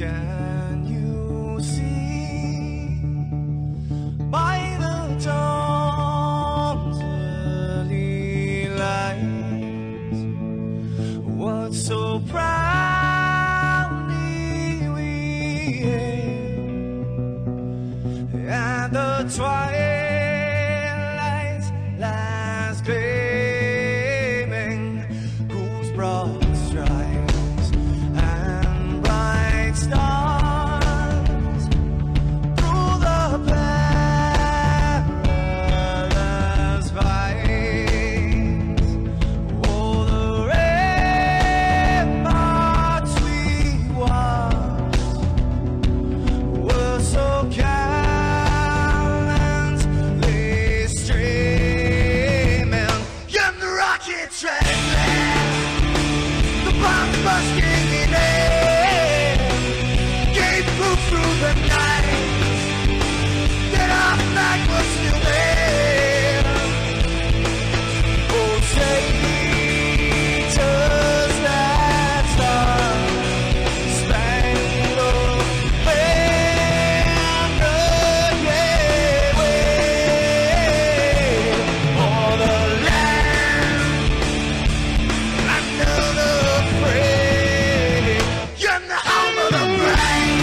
can you see by the dawn's early light what so proudly we hailed at the twilight's last gleaming, whose broad stripes and bright stars through the perilous fights, oh, the ramparts we watched were so gallantly streaming, and the rocket trembling, the bombs bursting in air, gave proof through the night that our flag was still there. Oh, traitors that star-spangled banner, yeah, wave for the land under the frame, and the home of the brave.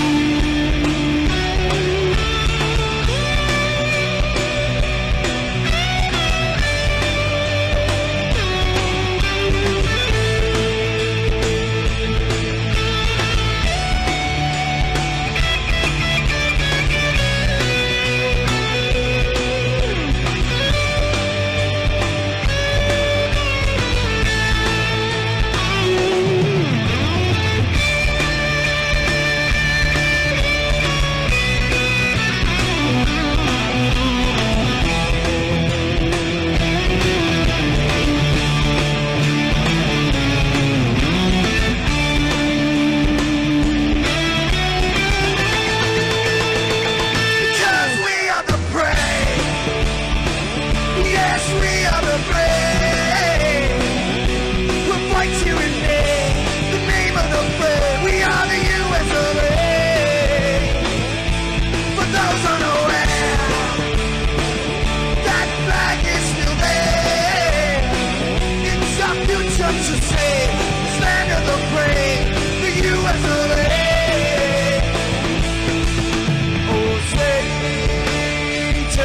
Because we are the brave. Yes, we are the brave. We'll fight you in name, the name of the brave. We are the US of A. For those unaware, that flag is still there. It's our future to save, this land of the brave, the US of A. Oh, traitors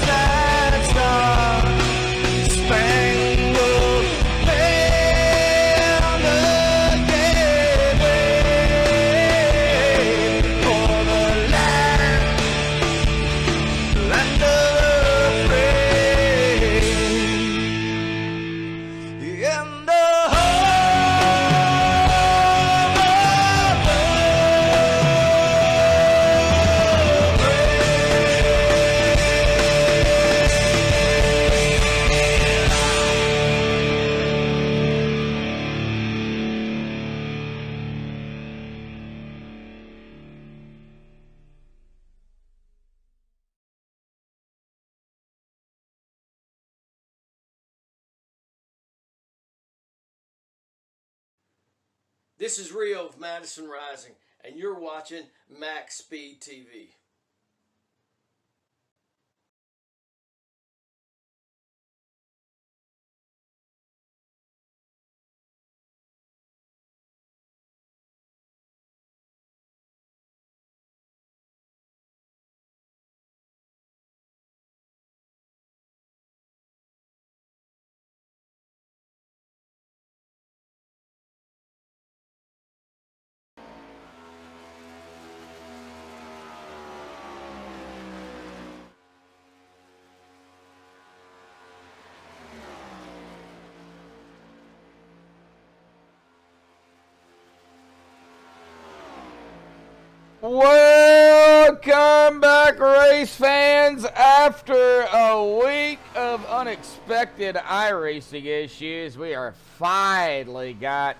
that star-spangled banner, yeah, wave for the land of the free, and the This is Rio of Madison Rising, and you're watching MaxspeedTV. Welcome back, race fans. After a week of unexpected iRacing issues, we are finally got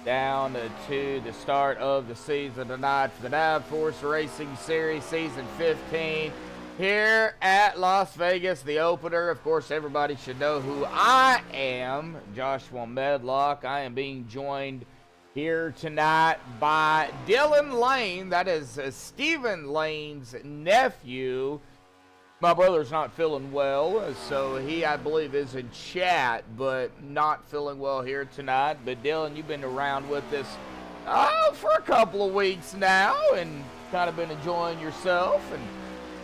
down to the start of the season tonight for the Downforce Racing Series Season 15 here at Las Vegas, the opener. Of course, everybody should know who I am, Joshua Medlock. I am being joined here tonight by Dylan Lane. That is Stephen Lane's nephew. My brother's not feeling well, so he, I believe, is in chat, but not feeling well here tonight. But Dylan, you've been around with us for a couple of weeks now and kind of been enjoying yourself.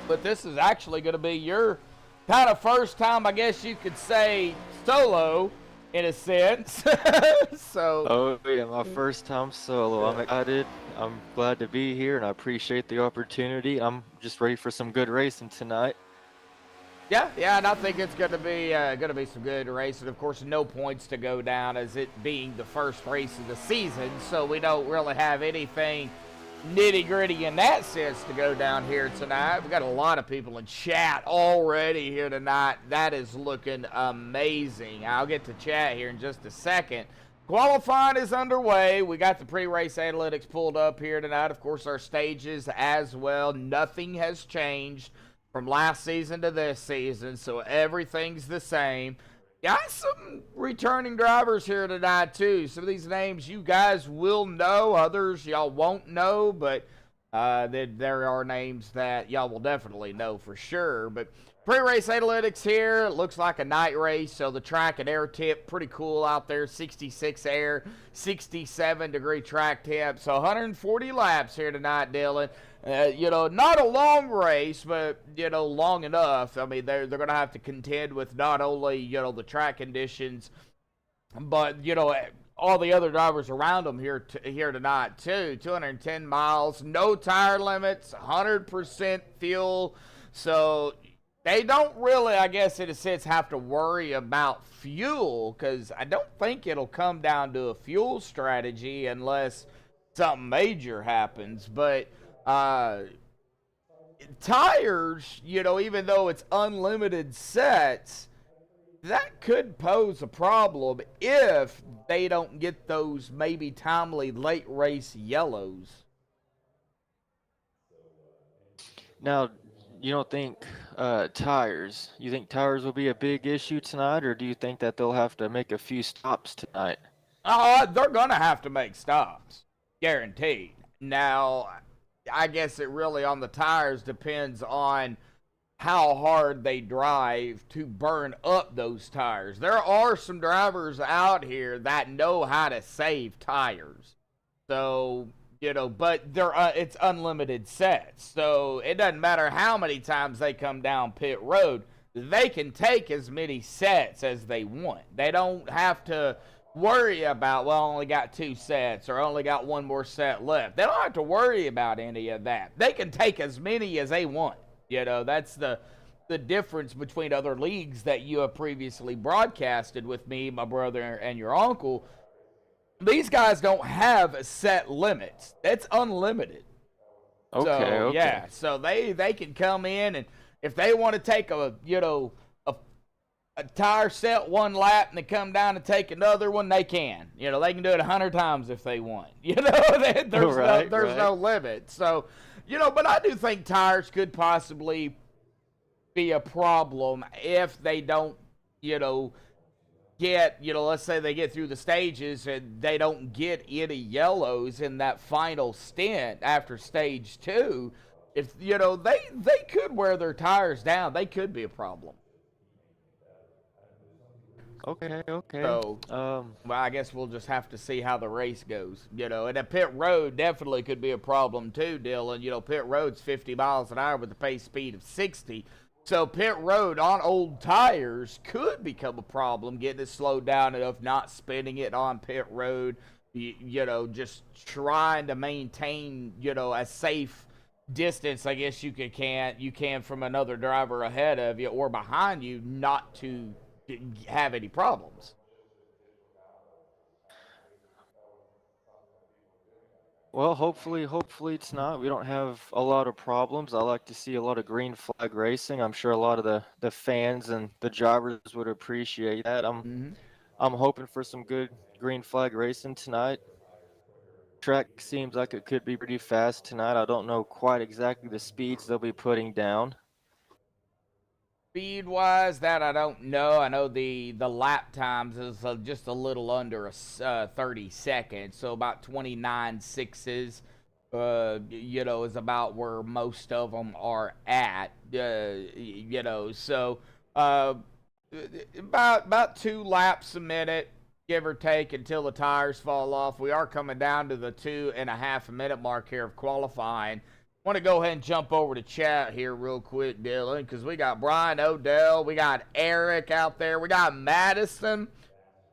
But this is actually going to be your kind of first time, I guess you could say, solo in a sense. So. Oh yeah, my first time solo. I'm excited. I'm glad to be here, and I appreciate the opportunity. I'm just ready for some good racing tonight. Yeah, and I think it's going to be some good racing. Of course, no points to go down as it being the first race of the season, so we don't really have anything nitty-gritty in that sense to go down here tonight. We've got a lot of people in chat already here tonight. That is looking amazing. I'll get to chat here in just a second. Qualifying is underway. We got the pre-race analytics pulled up here tonight. Of course, our stages as well. Nothing has changed from last season to this season, so everything's the same. Got some returning drivers here tonight, too. Some of these names you guys will know. Others y'all won't know, but there are names that y'all will definitely know for sure. But pre-race analytics here. It looks like a night race, so the track and air tip, pretty cool out there. 66 air, 67 degree track tip. So 140 laps here tonight, Dylan. Not a long race, but, long enough. I mean, they're going to have to contend with not only, the track conditions, but, all the other drivers around them here tonight, too. 210 miles, no tire limits, 100% fuel. So they don't really, I guess, in a sense, have to worry about fuel, because I don't think it'll come down to a fuel strategy unless something major happens. But tires, even though it's unlimited sets, that could pose a problem if they don't get those maybe timely late race yellows. Now, you don't think tires? You think tires will be a big issue tonight, or do you think that they'll have to make a few stops tonight? They're gonna have to make stops, guaranteed. Now, I guess it really on the tires depends on how hard they drive to burn up those tires. There are some drivers out here that know how to save tires. So, but it's unlimited sets. So it doesn't matter how many times they come down pit road. They can take as many sets as they want. They don't have to worry about, well, I only got 2 sets or only got 1 more set left. They don't have to worry about any of that. They can take as many as they want. That's the difference between other leagues that you have previously broadcasted with me, my brother, and your uncle. These guys don't have set limits. That's unlimited. Okay. Yeah, so they can come in, and if they want to take a tire set 1 lap and they come down and take another one, they can. They can do it 100 times if they want. There's no limit. So, but I do think tires could possibly be a problem if they don't, get, let's say they get through the stages and they don't get any yellows in that final stint after stage 2. If, they could wear their tires down. They could be a problem. Okay. So, well, I guess we'll just have to see how the race goes, and a pit road definitely could be a problem too, Dylan. Pit road's 50 miles an hour with a pace speed of 60. So pit road on old tires could become a problem, getting it slowed down enough, not spinning it on pit road, just trying to maintain, a safe distance, I guess you can from another driver ahead of you or behind you, not to have any problems. Well, hopefully it's not. We don't have a lot of problems. I like to see a lot of green flag racing. I'm sure a lot of the fans and the drivers would appreciate that. I'm hoping for some good green flag racing tonight. Track seems like it could be pretty fast tonight. I don't know quite exactly the speeds they'll be putting down. Speed-wise, that I don't know. I know the lap times is just a little under 30 seconds, so about 29.6s. You know, is about where most of them are at. You know, so about 2 laps a minute, give or take, until the tires fall off. We are coming down to the 2.5 minute mark here of qualifying. Want to go ahead and jump over to chat here real quick, Dylan, because we got Brian Odell, we got Eric out there, we got Madison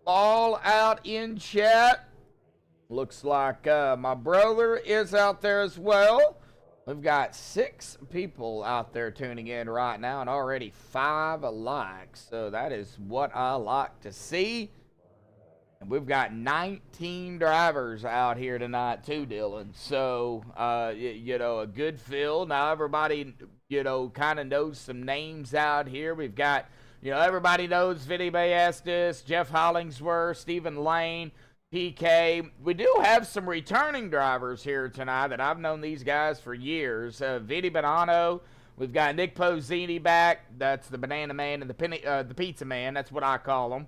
all out in chat. Looks like my brother is out there as well. We've got 6 people out there tuning in right now and already 5 likes, so that is what I like to see. And we've got 19 drivers out here tonight too, Dylan. So, you know, a good field. Now everybody, you know, kind of knows some names out here. We've got, you know, everybody knows Vinny Bayestis, Jeff Hollingsworth, Stephen Lane, PK. We do have some returning drivers here tonight that I've known these guys for years. Vinny Bonanno. We've got Nick Pozzini back. That's the Banana Man and the Pizza Man. That's what I call him.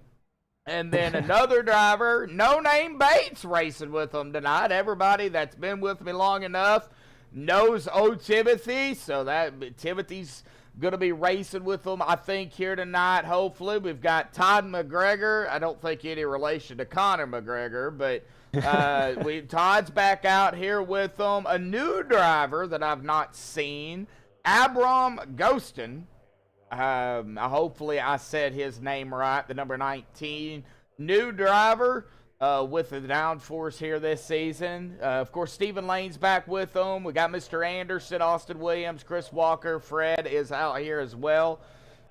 And then another driver, No Name Bates, racing with them tonight. Everybody that's been with me long enough knows old Timothy, so that Timothy's going to be racing with them, I think, here tonight, hopefully. We've got Todd McGregor. I don't think any relation to Conor McGregor, but Todd's back out here with them. A new driver that I've not seen, Abram Ghostin. Hopefully I said his name right. The number 19 new driver with the Downforce here this season. Of course, Stephen Lane's back with them. We got Mr. Anderson, Austin Williams, Chris Walker, Fred is out here as well.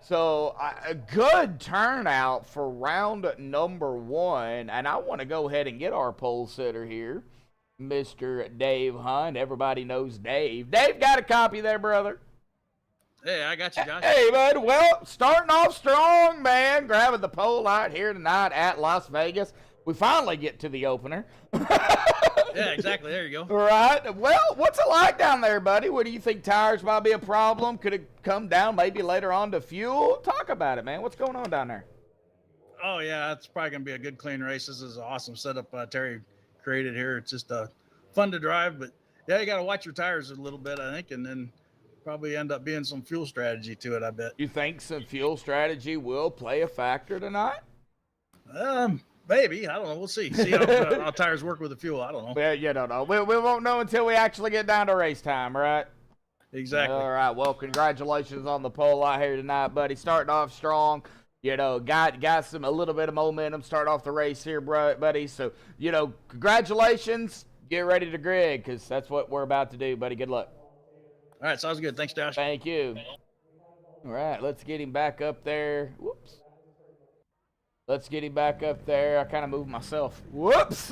So a good turnout for round number 1. And I want to go ahead and get our pole sitter here, Mr. Dave Hunt. Everybody knows Dave. Dave, got a copy there, brother? Hey, I got you, Josh. Hey, bud. Well, starting off strong, man. Grabbing the pole out here tonight at Las Vegas. We finally get to the opener. Yeah, exactly. There you go. Right. Well, what's it like down there, buddy? What do you think? Tires might be a problem? Could it come down maybe later on to fuel? Talk about it, man. What's going on down there? Oh, yeah. It's probably going to be a good, clean race. This is an awesome setup Terry created here. It's just fun to drive. But, yeah, you got to watch your tires a little bit, I think, and then probably end up being some fuel strategy to it, I bet. You think some fuel strategy will play a factor tonight? Maybe. I don't know. We'll see. See how tires work with the fuel. I don't know. Well, you don't know. We won't know until we actually get down to race time, right? Exactly. All right. Well, congratulations on the pole out here tonight, buddy. Starting off strong. You know, got a little bit of momentum. Start off the race here, buddy. So, you know, congratulations. Get ready to grid because that's what we're about to do, buddy. Good luck. All right, sounds good. Thanks, Josh. Thank you. All right, let's get him back up there. Whoops. Let's get him back up there. I kind of moved myself. Whoops.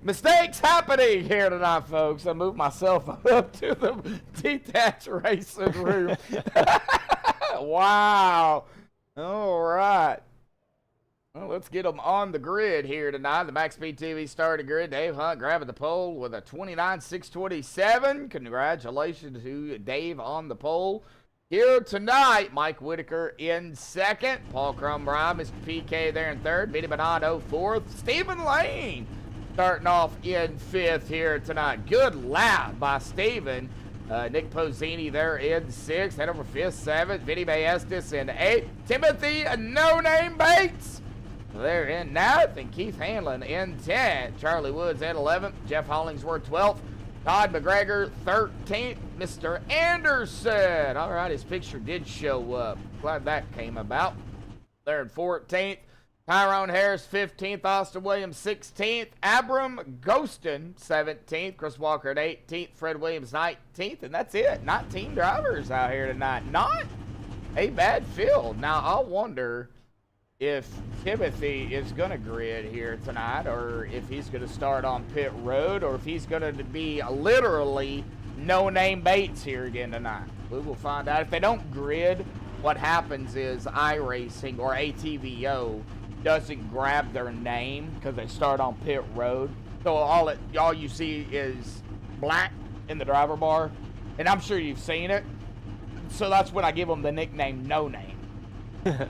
Mistakes happening here tonight, folks. I moved myself up to the detached racing room. Wow. All right. Well, let's get them on the grid here tonight. The MaxspeedTV starting grid. Dave Hunt grabbing the pole with a 29.627. Congratulations to Dave on the pole. Here tonight, Mike Whitaker in second. Paul Crumbride, Mr. PK there in third. Vinny Bonanno fourth. Stephen Lane starting off in fifth here tonight. Good lap by Stephen. Nick Pozzini there in sixth. Head over fifth, seventh. Vinny Bayestis in eighth. Timothy No Name Bates they're in ninth, and Keith Hanlon in 10th. Charlie Woods at 11th. Jeff Hollingsworth 12th. Todd McGregor 13th. Mr. Anderson. All right, his picture did show up. Glad that came about. They're in 14th. Tyrone Harris 15th. Austin Williams 16th. Abram Ghostin 17th. Chris Walker at 18th. Fred Williams 19th. And that's it. 19 drivers out here tonight. Not a bad field. Now, I wonder if Timothy is going to grid here tonight, or if he's going to start on pit road, or if he's going to be literally No Name Bates here again tonight. We will find out. If they don't grid, what happens is iRacing or ATVO doesn't grab their name because they start on pit road. So all you see is black in the driver bar, and I'm sure you've seen it. so that's when I give him the nickname No Name.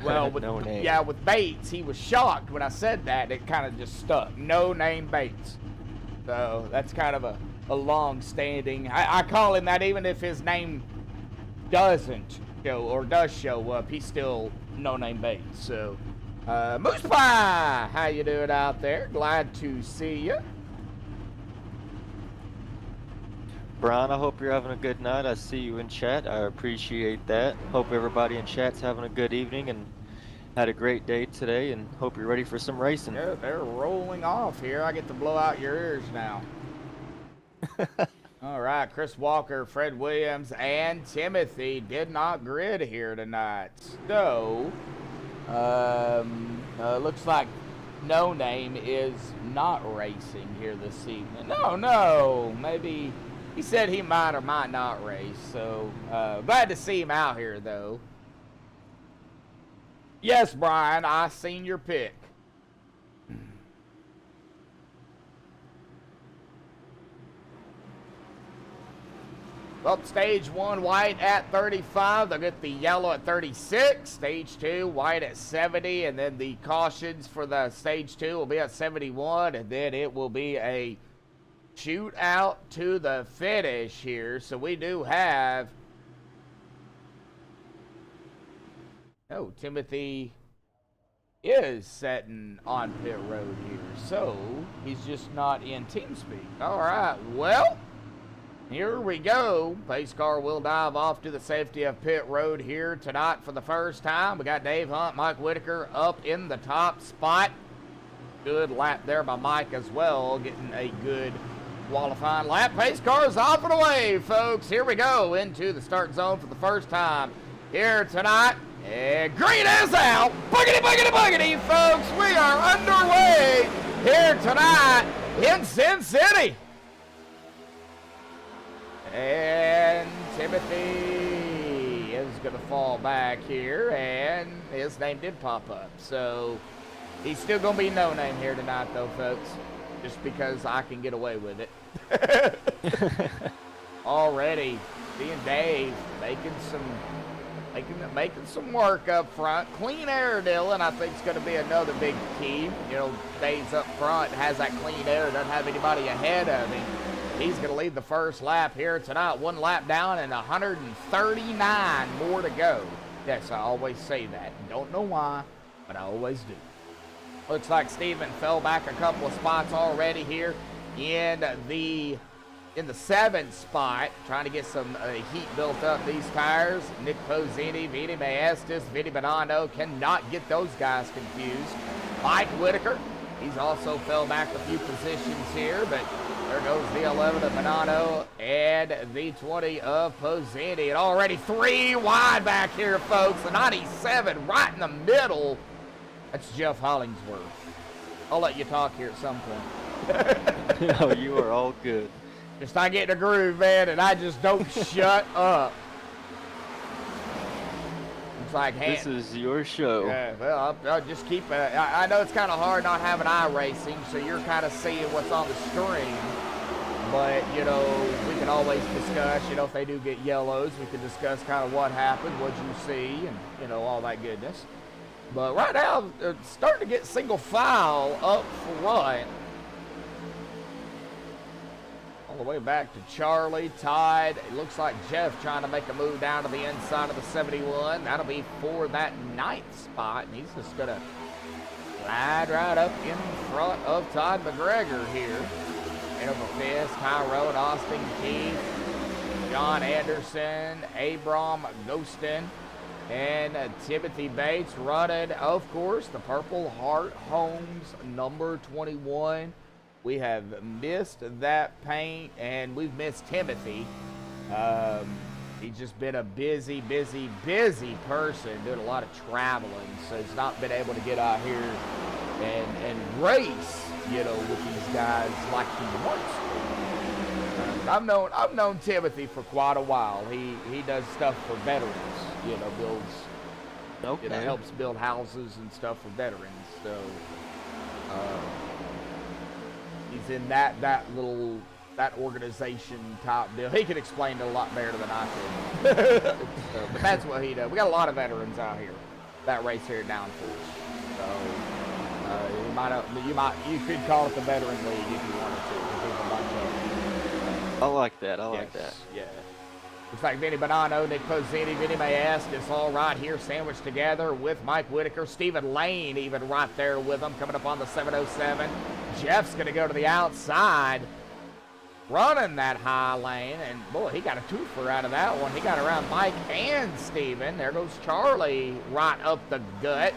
Well, with, No Name. yeah, with Bates, he was shocked when I said that. It kind of just stuck. No Name Bates. So that's kind of a long-standing. I call him that even if his name doesn't show or does show up. He's still No Name Bates. So, Mustafa, how you doing out there? Glad to see you. Brian, I hope you're having a good night. I see you in chat. I appreciate that. Hope everybody in chat's having a good evening and had a great day today, and hope you're ready for some racing. Yeah, they're rolling off here. I get to blow out your ears now. All right, Chris Walker, Fred Williams, and Timothy did not grid here tonight. So, looks like No Name is not racing here this evening. No, maybe he said he might or might not race. So, glad to see him out here, though. Yes, Brian, I seen your pick. Well, stage 1, white at 35. They'll get the yellow at 36. Stage 2, white at 70. And then the cautions for the stage 2 will be at 71. And then it will be a shootout to the finish here. So we do have... Oh, Timothy is setting on pit road here. So he's just not in team speed. All right, well... Here we go. Pace car will dive off to the safety of pit road here tonight for the first time. We got Dave Hunt, Mike Whitaker up in the top spot. Good lap there by Mike as well, getting a good qualifying lap. Pace car's off and away, folks. Here we go into the start zone for the first time here tonight. And green is out. Boogity, boogity, boogity, folks. We are underway here tonight in Sin City. And Timothy is going to fall back here, and his name did pop up. So he's still going to be No Name here tonight, though, folks, just because I can get away with it. Already, seeing Dave making some work up front. Clean air, Dylan, I think is going to be another big key. You know, Dave's up front, has that clean air, doesn't have anybody ahead of him. He's going to lead the first lap here tonight. 1 lap down and 139 more to go. Yes, I always say that. Don't know why, but I always do. Looks like Steven fell back a couple of spots already here in the 7th spot. Trying to get some heat built up these tires. Nick Pozzini, Vini Maestas, Vinny Bonanno cannot get those guys confused. Mike Whitaker, he's also fell back a few positions here, but there goes the 11 of Bonanno and the 20 of Pozzini. And already 3 wide back here, folks. The 97 right in the middle. That's Jeff Hollingsworth. I'll let you talk here at some point. No, you are all good. Just I get in a groove, man, and I just don't shut up. It's like, hey, this is your show. Yeah, well, I'll just keep I know it's kind of hard not having iRacing, so you're kind of seeing what's on the screen. But, you know, we can always discuss, you know, if they do get yellows, we can discuss kind of what happened, what you see, and, you know, all that goodness. But right now, it's starting to get single file up front. All the way back to Charlie, Todd. It looks like Jeff trying to make a move down to the inside of the 71. That'll be for that 9th spot, and he's just going to slide right up in front of Todd McGregor here. Over Fisk, Tyrone, Austin Keith, John Anderson, Abram Ghostin, and Timothy Bates running, of course, the Purple Heart Homes number 21. We have missed that paint, and we've missed Timothy. He's just been a busy person, doing a lot of traveling, so he's not been able to get out here and race, you know, with these guys like he wants to. I've known Timothy for quite a while. He does stuff for veterans, you know, builds, you know, helps build houses and stuff for veterans. So he's in that little that organization type deal. He could explain it a lot better than I could. But that's what he does. We got a lot of veterans out here that race here at Downforce. So you could call it the veteran league if you wanted to, because there's a bunch of them. I like that. I like that. Yeah. Looks like Vinny Bonanno, Nick Pozzini, Vinny Mayest is all right here, sandwiched together with Mike Whitaker. Stephen Lane even right there with him, coming up on the 707. Jeff's going to go to the outside, running that high lane, and boy, he got a twofer out of that one. He got around Mike and Stephen. There goes Charlie right up the gut.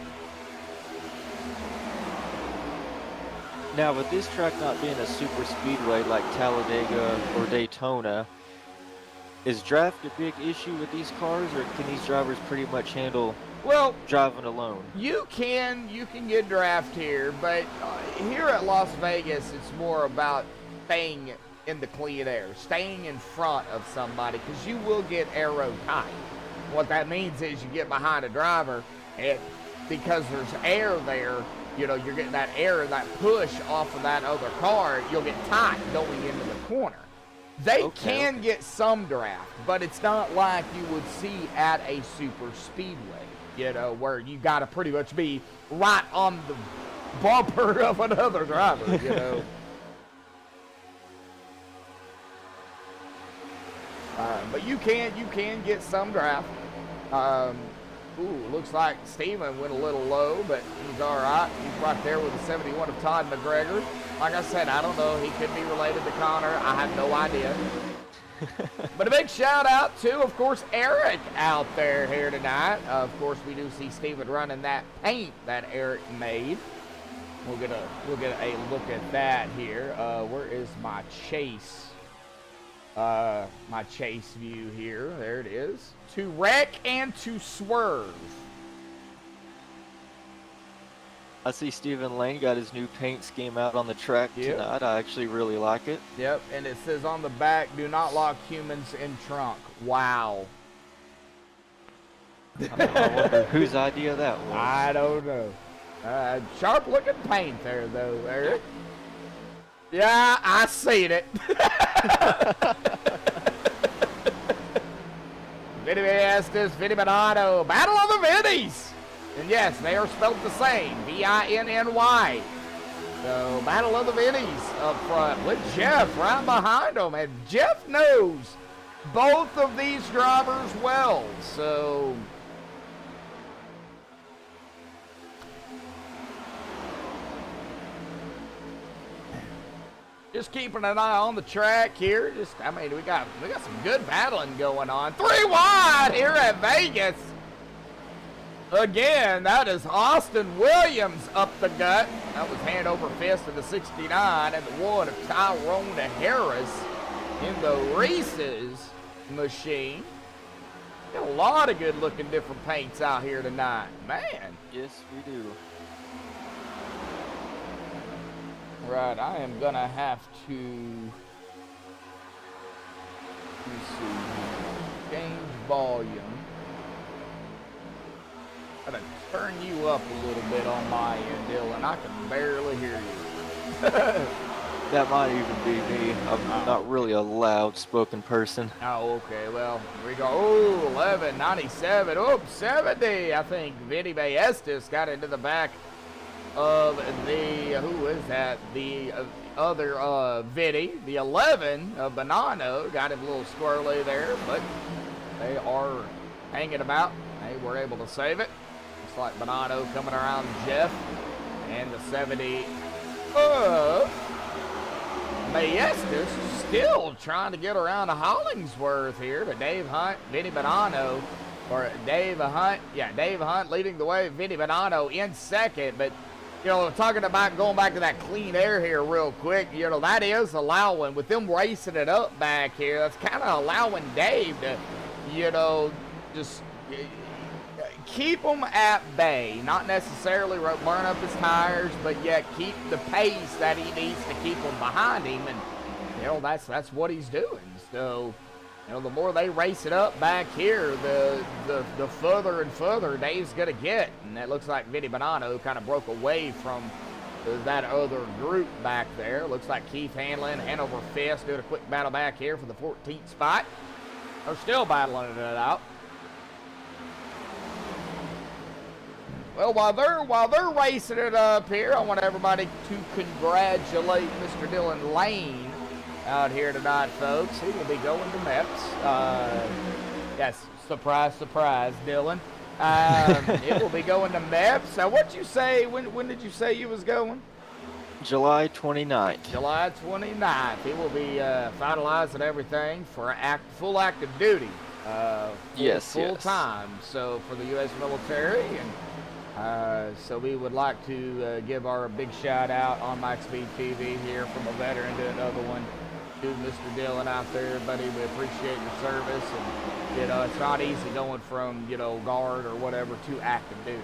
Now, with this track not being a super speedway like Talladega or Daytona, is draft a big issue with these cars, or can these drivers pretty much handle driving alone? You can get draft here, but here at Las Vegas, it's more about staying in the clean air, staying in front of somebody, because you will get aero tight. What that means is you get behind a driver, and because there's air there, you're getting that air, that push off of that other car, you'll get tight going into the corner. They can get some draft, but it's not like you would see at a super speedway, where you got to pretty much be right on the bumper of another driver, But you can get some draft. Looks like Steven went a little low, but he's all right. He's right there with the 71 of Todd McGregor. Like I said, I don't know. He could be related to Connor. I have no idea. But a big shout out to, of course, Eric out there here tonight. Of course, we do see Steven running that paint that Eric made. We'll get a look at that here. Where is my chase? My chase view here. There it is. To wreck and to swerve. I see Stephen Lane got his new paint scheme out on the track tonight. I actually really like it. Yep, and it says on the back, do not lock humans in trunk. Wow. I wonder whose idea that was. I don't know. Sharp looking paint there, though, Eric. Yeah, I seen it. Vinny Estes, Vinny Bonanno, Battle of the Vinnies. And yes, they are spelled the same, V-I-N-N-Y. So, Battle of the Vinnies up front with Jeff right behind them. And Jeff knows both of these drivers well. So, just keeping an eye on the track here. We got some good battling going on. 3 wide here at Vegas. Again, that is Austin Williams up the gut. That was hand over fist in the 69, and the one of Tyrone Harris in the Reese's machine. Got a lot of good looking different paints out here tonight, man. Yes, we do. Right, I am gonna have to change volume. Gotta turn you up a little bit on my end, Dylan. I can barely hear you. That might even be me. I'm not really a loud-spoken person. Oh, okay. Well, here we go. Oh, 1197. Oh, 70. I think Vinny Estes got into the back of the, who is that? The other Vinny, the 11 of Bonanno. Got him a little squirrely there, but they are hanging about. They were able to save it. Looks like Bonanno coming around Jeff. And the 70 of Mayestas still trying to get around to Hollingsworth here, but Dave Hunt, Vinny Bonanno, or Dave Hunt, Dave Hunt leading the way, Vinny Bonanno in second, but talking about going back to that clean air here real quick, that is allowing, with them racing it up back here, that's kind of allowing Dave to, just keep them at bay, not necessarily burn up his tires, but yet keep the pace that he needs to keep them behind him, and that's what he's doing. So the more they race it up back here, the further and further Dave's gonna get, and it looks like Vinny Bonanno kind of broke away from There's that other group back there. Looks like Keith Hanlon, Hanover Fist doing a quick battle back here for the 14th spot. They're still battling it out. Well, while they're racing it up here, I want everybody to congratulate Mr. Dylan Lane out here tonight, folks. He will be going to MEPS. Yes, surprise, surprise, Dylan. It will be going to MEPS. Now, what'd you say? When did you say you was going? July 29th. July 29th. He will be finalizing everything for full active duty. Full time. So for the U.S. military, and so we would like to give our big shout out on MaxspeedTV here from a veteran to another one. To Mr. Dylan out there, buddy, we appreciate your service, and it's not easy going from guard or whatever to active duty.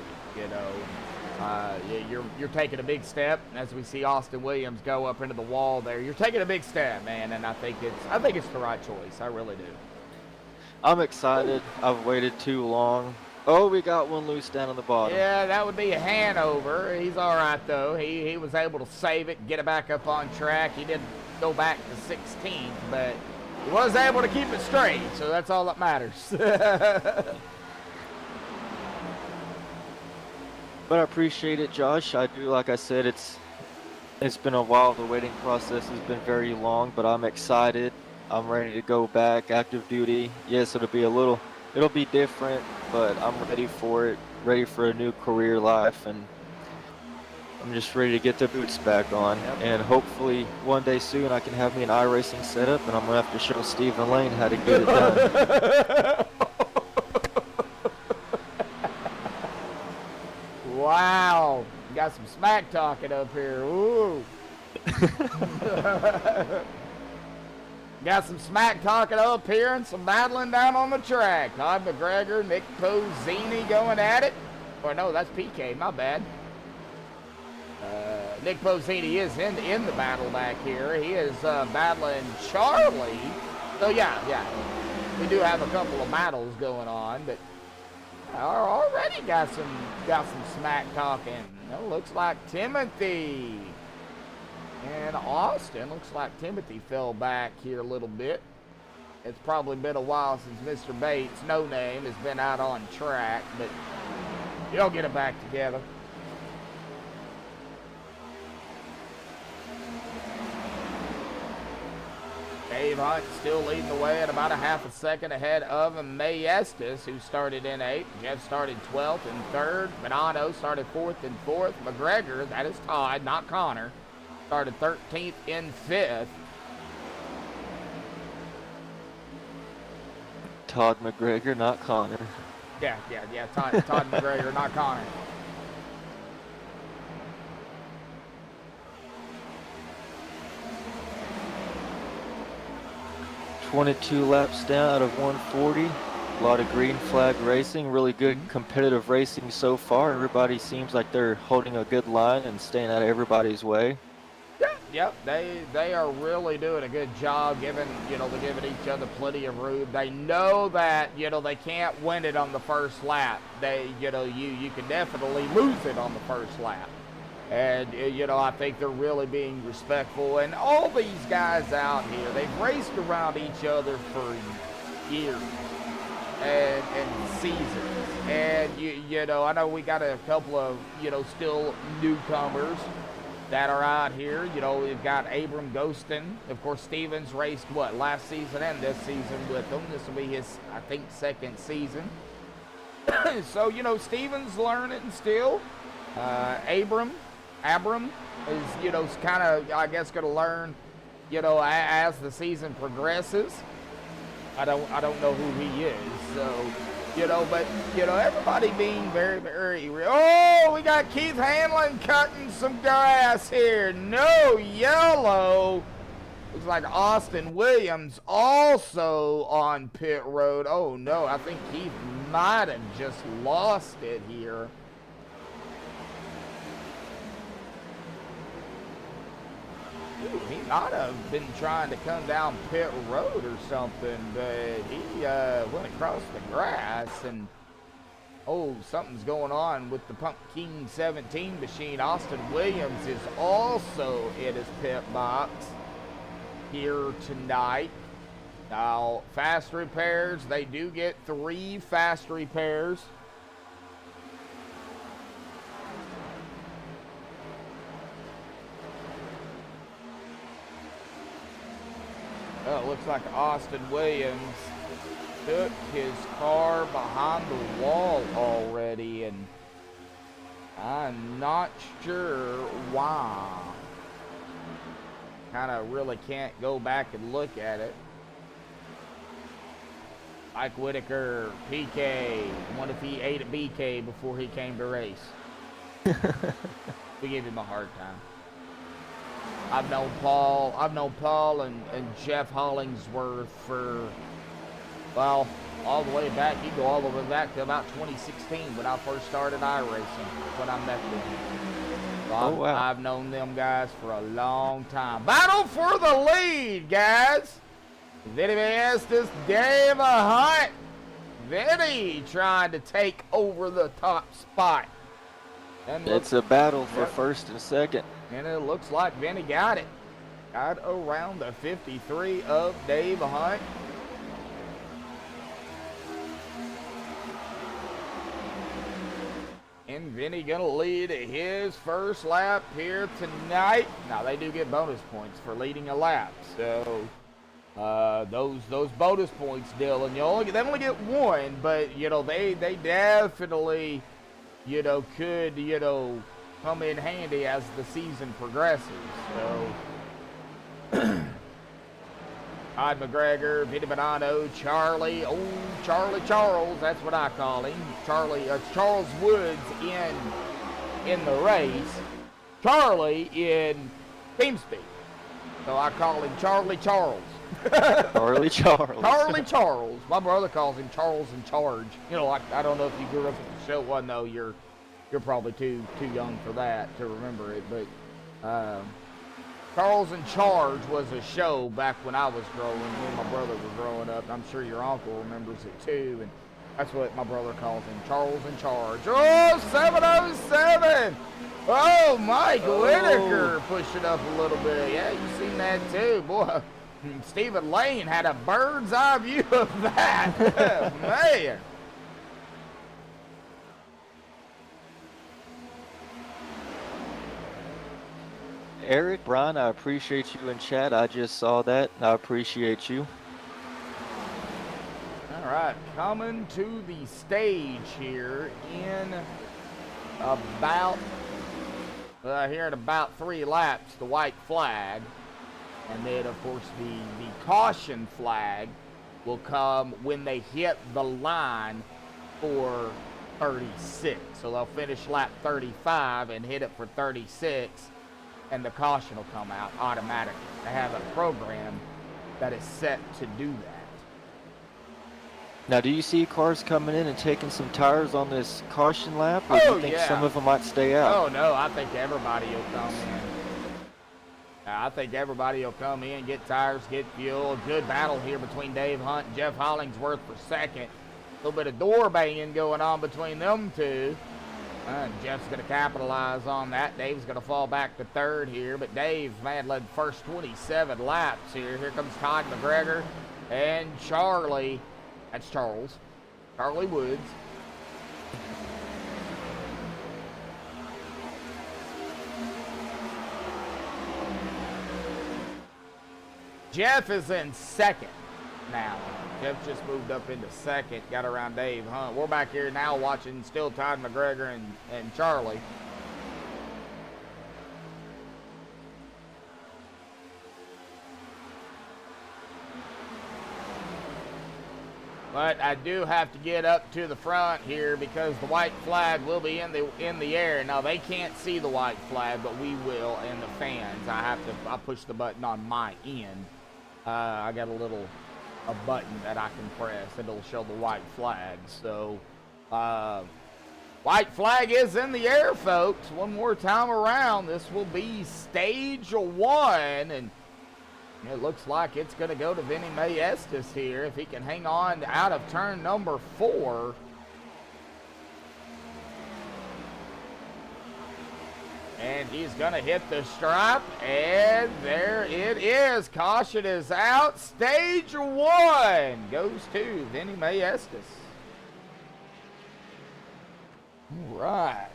You're taking a big step, as we see Austin Williams go up into the wall there. You're taking a big step, man, and I think it's the right choice. I really do. I'm excited. I've waited too long. Oh, we got one loose down on the bottom. Yeah, that would be a Hanover. He's all right though. He was able to save it, get it back up on track. He didn't go back to 16th, but he was able to keep it straight, so that's all that matters. But I appreciate it, Josh. I do, like I said, it's been a while. The waiting process has been very long, but I'm excited. I'm ready to go back active duty. Yes, it'll be different, but I'm ready for it, ready for a new career life, and I'm just ready to get the boots back on. Yep. And hopefully one day soon I can have me an iRacing setup, and I'm going to have to show Stephen Lane how to get it done. Wow. Got some smack talking up here. Ooh. Got some smack talking up here and some battling down on the track. Todd McGregor, Nick Pozzini going at it. Or no, that's PK, my bad. Nick Pozzini is in the battle back here. He is battling Charlie. So yeah. We do have a couple of battles going on, but already got some smack talking. It looks like Timothy and Austin. Looks like Timothy fell back here a little bit. It's probably been a while since Mr. Bates, no name, has been out on track, but he'll get it back together. Dave Hunt still leading the way at about a half a second ahead of Maestas, who started in 8th. Jeff started 12th and 3rd. Bonanno started 4th and 4th. McGregor, that is Todd, not Connor, started 13th and 5th. Todd McGregor, not Connor. Yeah. Todd McGregor, not Connor. 22 laps down out of 140. A lot of green flag racing, really good competitive racing so far. Everybody seems like they're holding a good line and staying out of everybody's way. Yep, they are really doing a good job giving each other plenty of room. They know that, they can't win it on the first lap. You can definitely lose it on the first lap. And, I think they're really being respectful. And all these guys out here, they've raced around each other for years and seasons. And, I know we got a couple of, still newcomers that are out here. We've got Abram Ghostin. Of course, Stevens raced, last season and this season with them. This will be his, I think, second season. So, Stevens learning still. Abram is, kind of, I guess, going to learn, as the season progresses. I don't know who he is, so, but, everybody being very, very, oh, we got Keith Hanlon cutting some grass here. No yellow. Looks like Austin Williams also on pit road. Oh, no, I think Keith might have just lost it here. He might have been trying to come down pit road or something, but he went across the grass, and Oh, something's going on with the Pumpkin 17 machine. Austin Williams is also in his pit box here tonight. Now, fast repairs, they do get 3 fast repairs. Oh, it looks like Austin Williams took his car behind the wall already, and I'm not sure why. Kind of really can't go back and look at it. Mike Whitaker, PK. What if he ate a BK before he came to race? We gave him a hard time. I've known Paul and Jeff Hollingsworth for, well, all the way back. You go all the way back to about 2016 when I first started iRacing, when I met them. So Oh, wow. I've known them guys for a long time. Battle for the lead, guys. Vinny Estes, Dave Hunt. Vinny trying to take over the top spot. And It's a battle for first and second. and it looks like Vinny got it. Got around the 53 of Dave Hunt. And Vinny gonna lead his first lap here tonight. Now they do get bonus points for leading a lap. So those bonus points, Dylan, they only get 1, but you know they definitely could come in handy as the season progresses. So Todd McGregor, Vinny Bonanno, Charlie Charles, that's what I call him. Charles Woods in the race. Charlie in team speed. So I call him Charlie Charles. Charlie Charles. Charlie Charles. My brother calls him Charles in Charge. You know, I don't know if you grew up with the show. Well, no, you're probably too young for that to remember it. But Charles in Charge was a show back when I was growing, when my brother was growing up. I'm sure your uncle remembers it too, and that's what my brother calls him, Charles in Charge. Oh, 707! Oh, Mike Whitaker pushing up a little bit. Yeah, you seen that too, boy. Stephen Lane had a bird's eye view of that. Man. Eric, Brian, I appreciate you in chat. I just saw that. I appreciate you. All right, coming to the stage here in about 3 laps, the white flag. And then, of course, the caution flag will come when they hit the line for 36. So they'll finish lap 35 and hit it for 36, and the caution will come out automatically. They have a program that is set to do that. Now, do you see cars coming in and taking some tires on this caution lap, or do you think some of them might stay out? Oh, no, I think everybody will come in. I think everybody will come in, get tires, get fuel. Good battle here between Dave Hunt and Jeff Hollingsworth for second. A little bit of door banging going on between them two. Jeff's going to capitalize on that. Dave's going to fall back to third here. But Dave, man, led the first 27 laps here. Here comes Todd McGregor and Charlie. That's Charles. Charlie Woods. Jeff is in second now. Jeff just moved up into second, got around Dave Hunt. We're back here now watching still Todd McGregor and Charlie. But I do have to get up to the front here because the white flag will be in the air. Now they can't see the white flag, but we will, and the fans. I push the button on my end. I got a button that I can press. It'll show the white flag. So, white flag is in the air, folks. One more time around. This will be stage 1, and it looks like it's going to go to Vinny Estes here. If he can hang on out of turn number 4. And he's going to hit the stripe, and there it is. Caution is out. Stage 1 goes to Vinny Maestas. All right.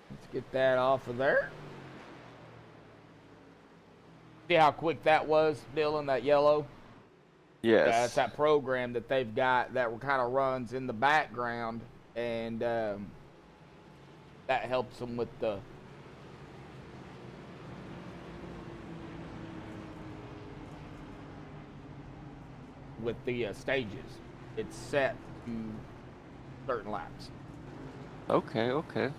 Let's get that off of there. See how quick that was, Dylan, that yellow? Yes. That's that program that they've got that kind of runs in the background, and that helps them with the stages. It's set to certain laps. Okay, okay.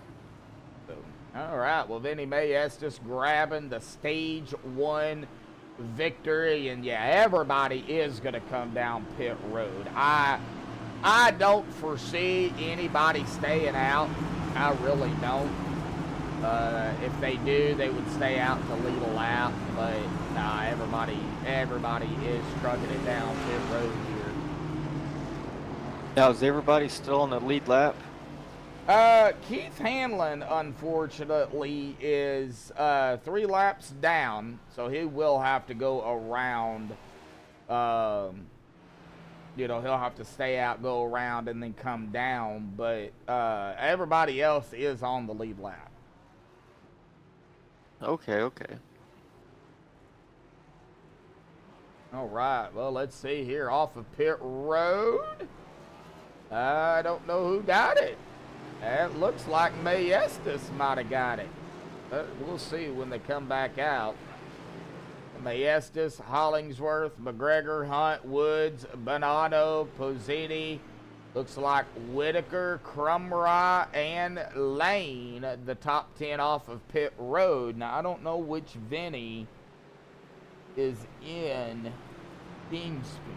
So, all right, well, Vinny Maestas grabbing the stage 1 victory, and yeah, everybody is going to come down pit road. I don't foresee anybody staying out. I really don't. If they do, they would stay out to lead a lap, but nah, everybody is trucking it down pit road here. Now, is everybody still on the lead lap? Keith Hanlon, unfortunately, is 3 laps down, so he will have to go around. You know, he'll have to stay out, go around, and then come down. But everybody else is on the lead lap. Okay, okay. All right, well, let's see here. Off of pit road. I don't know who got it. It looks like Maestas might have got it. But we'll see when they come back out. Maestas, Hollingsworth, McGregor, Hunt, Woods, Bonanno, Pozzini. Looks like Whitaker, Crumrye, and Lane, the top 10 off of pit road. Now, I don't know which Vinny is in team speed.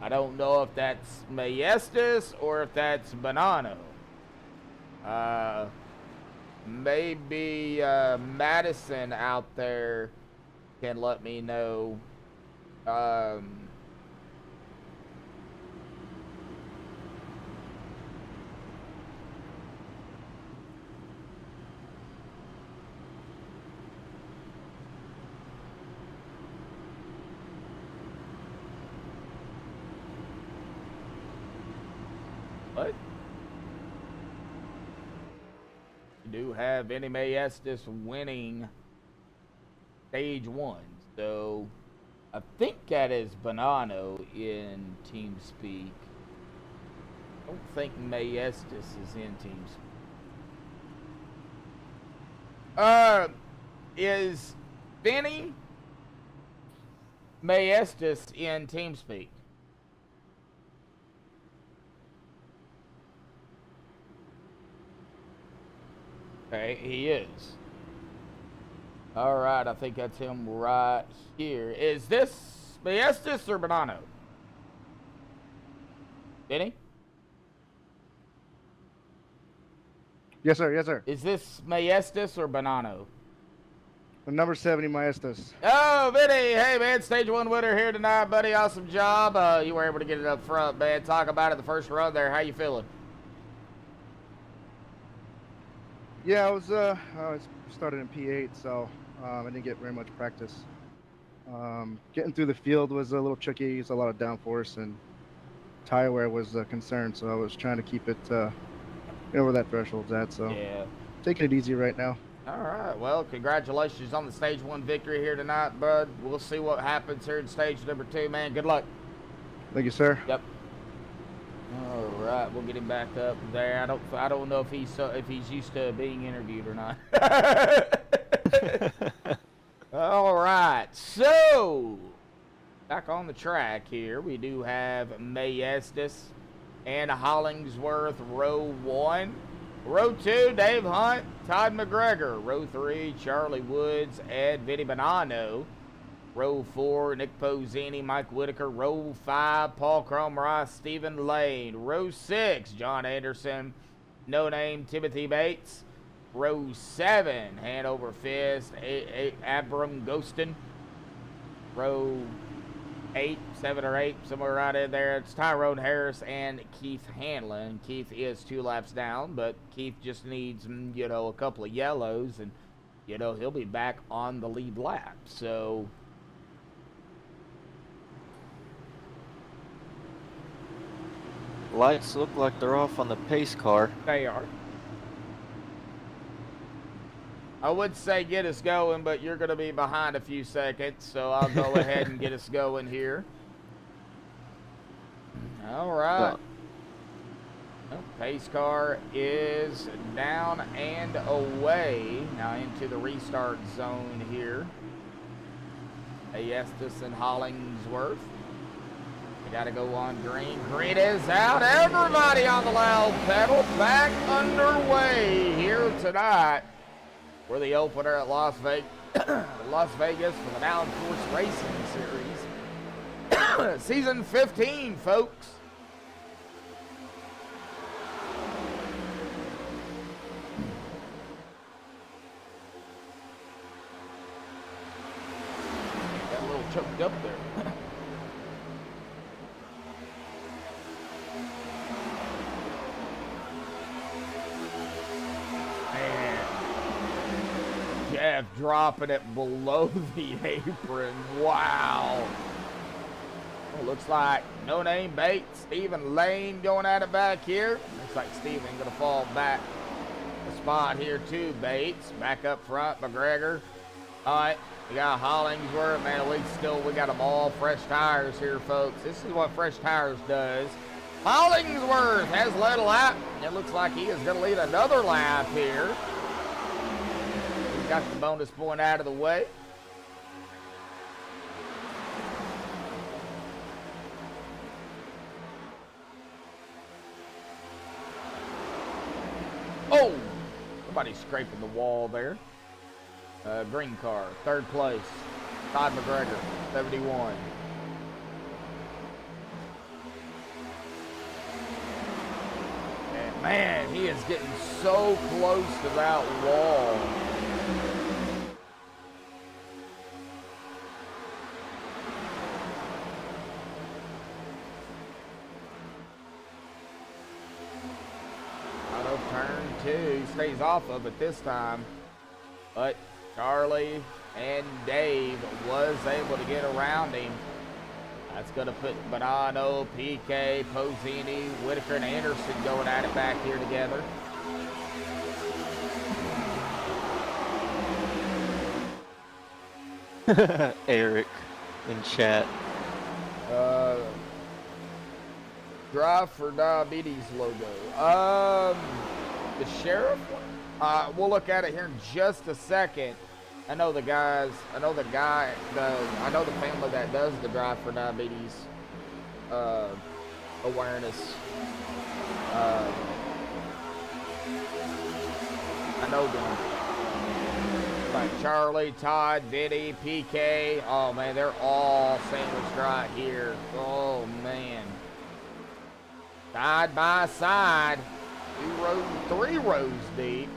I don't know if that's Maestas or if that's Bonanno. Maybe Madison out there can let me know. What? You do have Vinny Maestas winning stage 1. So I think that is Bonanno in TeamSpeak. I don't think Maestas is in TeamSpeak. Is Vinny Maestas in TeamSpeak? Okay, he is. All right, I think that's him right here. Is this Maestas or Bonanno? Vinny? Yes, sir. Yes, sir. Is this Maestas or Bonanno? The number 70 Maestas. Oh, Vinny. Hey, man. Stage 1 winner here tonight, buddy. Awesome job. You were able to get it up front, man. Talk about it the first run there. How you feeling? Yeah, I started in P8, so I didn't get very much practice. Getting through the field was a little tricky. It's a lot of downforce, and tire wear was a concern, so I was trying to keep it where that threshold's at. So Yeah. taking it easy right now. All right. Well, congratulations on the stage 1 victory here tonight, bud. We'll see what happens here in stage number 2, man. Good luck. Thank you, sir. Yep. All right, we'll get him back up there. I don't know if he's used to being interviewed or not. All right, so back on the track here, we do have Maestas and Hollingsworth, row 1. Row 2, Dave Hunt, Todd McGregor. Row 3, Charlie Woods, Ed Vinny Bonanno. Row 4, Nick Pozzini, Mike Whitaker. Row 5, Paul Crumrye, Stephen Lane. Row 6, John Anderson, No Name, Timothy Bates. Row 7, Hanover Fist, Abram Ghostin. Row 7 or 8, somewhere right in there. It's Tyrone Harris and Keith Hanlon. Keith is 2 laps down, but Keith just needs, you know, a couple of yellows, and, you know, he'll be back on the lead lap. So Lights look like they're off on the pace car. they are. I would say get us going, but you're going to be behind a few seconds, so I'll go ahead and get us going here. All right. Well, pace car is down and away. Now into the restart zone here. Ayestis and Hollingsworth. We got to go on green. Green is out. Everybody on the loud pedal. Back underway here tonight. We're the opener at Las Vegas for the Downforce Racing Series. Season 15, folks. Got a little choked up there. Jeff dropping it below the apron. Wow. Well, looks like No Name Bates, Stephen Lane going at it back here. Looks like Stephen going to fall back a spot here too. Bates back up front. McGregor. All right, we got Hollingsworth. Man, we got them all fresh tires here, folks. This is what fresh tires does. Hollingsworth has led a lap. It looks like he is going to lead another lap here. Got the bonus point out of the way. Oh! Somebody's scraping the wall there. Green car, 3rd place. Todd McGregor, 71. And man, he is getting so close to that wall. Turn 2, he stays off of it this time, but Charlie and Dave was able to get around him. That's going to put Bonanno, PK, Posini, Whitaker, and Anderson going at it back here together. Eric in chat. Drive for Diabetes logo. The sheriff one? We'll look at it here in just a second. I know the family that does the Drive for Diabetes awareness. I know them. Like Charlie, Todd, Vinny, PK. Oh man, they're all sandwiched right here. Oh man. Side by side. 3 rows deep.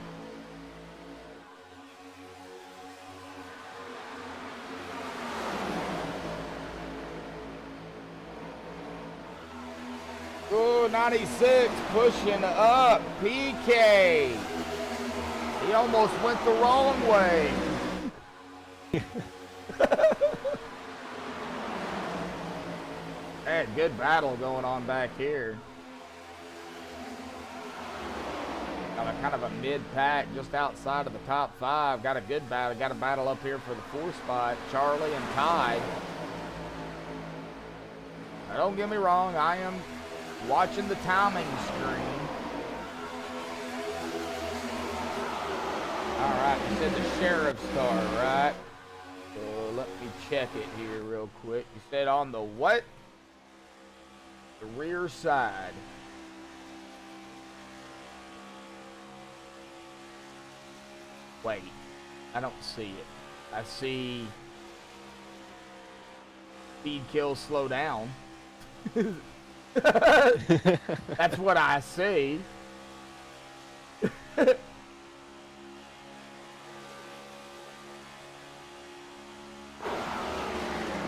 Ooh, 96 pushing up. PK. He almost went the wrong way. Had good battle going on back here. Got a kind of a mid-pack just outside of the top 5. Got a good battle. Got a battle up here for the 4th spot. Charlie and Ty. Now, don't get me wrong. I am watching the timing screen. All right, you said the sheriff's car, right? So let me check it here real quick. You said on the what? The rear side. Wait, I don't see it. I see speed, kill, slow down. That's what I see.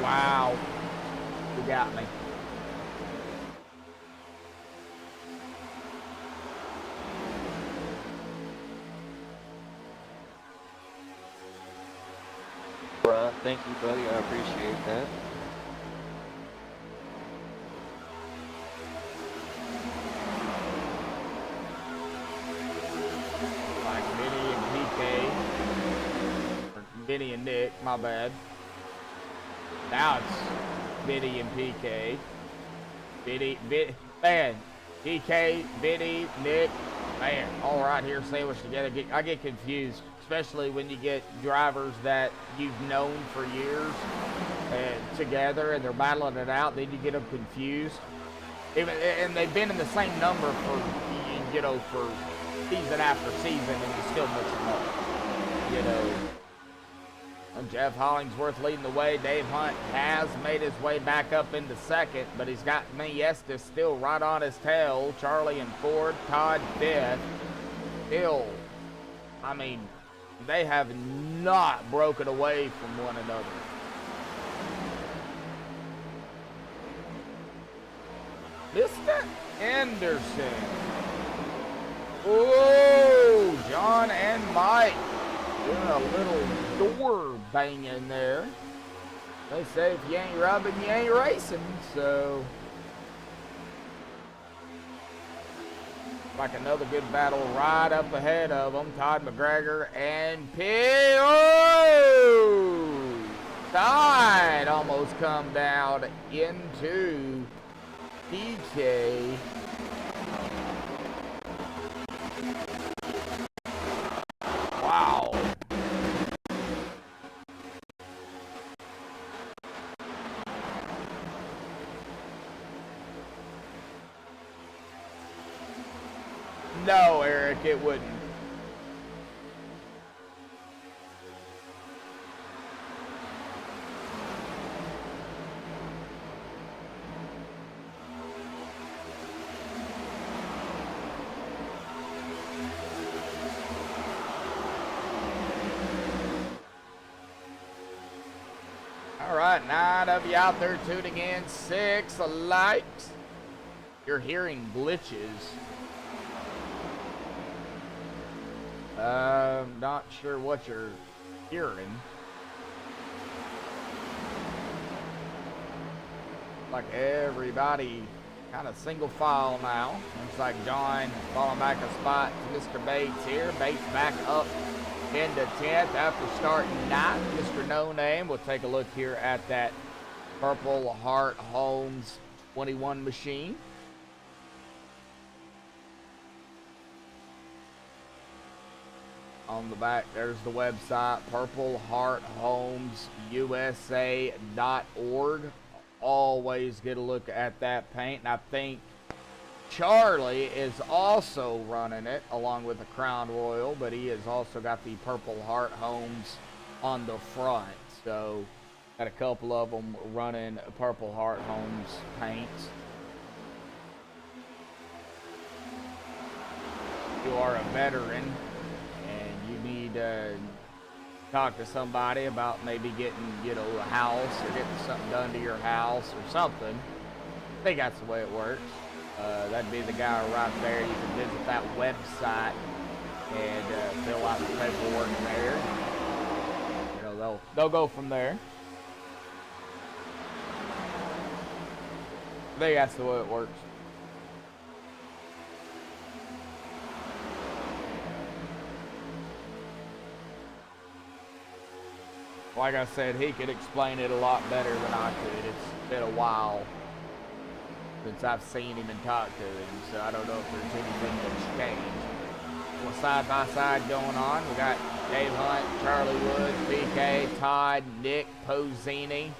Wow. You got me. Brian, thank you, buddy. I appreciate that. Like Vinny and PK. Or Vinny and Nick, my bad. Now it's Vinny and PK. Man, PK, Vinny, Nick, man, all right here sandwiched together. I get confused, especially when you get drivers that you've known for years and together and they're battling it out. Then you get them confused. And they've been in the same number for, for season after season, and you still mix them up, And Jeff Hollingsworth leading the way. Dave Hunt has made his way back up into second, but he's got Mayestas still right on his tail. Charlie and Ford, Todd fifth. Still, I mean, they have not broken away from one another. Mr. Anderson. Oh, John and Mike doing a little door banging there. They say if you ain't rubbing, you ain't racing. So, like another good battle right up ahead of them. Todd McGregor and Todd almost come down into PK. Wow. No, Eric, it wouldn't. All right, 9 of you out there tuning in, 6 likes. You're hearing glitches. Not sure what you're hearing. Like everybody kind of single file now. Looks like John falling back a spot to Mr. Bates here. Bates back up into 10th after starting 9th. Mr. No Name. We'll take a look here at that Purple Heart Homes 21 machine. On the back, there's the website, purplehearthomeusa.org. Always get a look at that paint. And I think Charlie is also running it along with the Crown Royal, but he has also got the Purple Heart Homes on the front. So, got a couple of them running Purple Heart Homes paints. If you are a veteran and you need to talk to somebody about maybe getting, a house or getting something done to your house or something, I think that's the way it works. That'd be the guy right there. You can visit that website and fill out the paperwork there. They'll go from there. I think that's the way it works. Like I said, he could explain it a lot better than I could. It's been a while since I've seen him and talked to him, so I don't know if there's anything that's changed. Well, side by side going on, we got Dave Hunt, Charlie Woods, BK, Todd, Nick, Pozzini,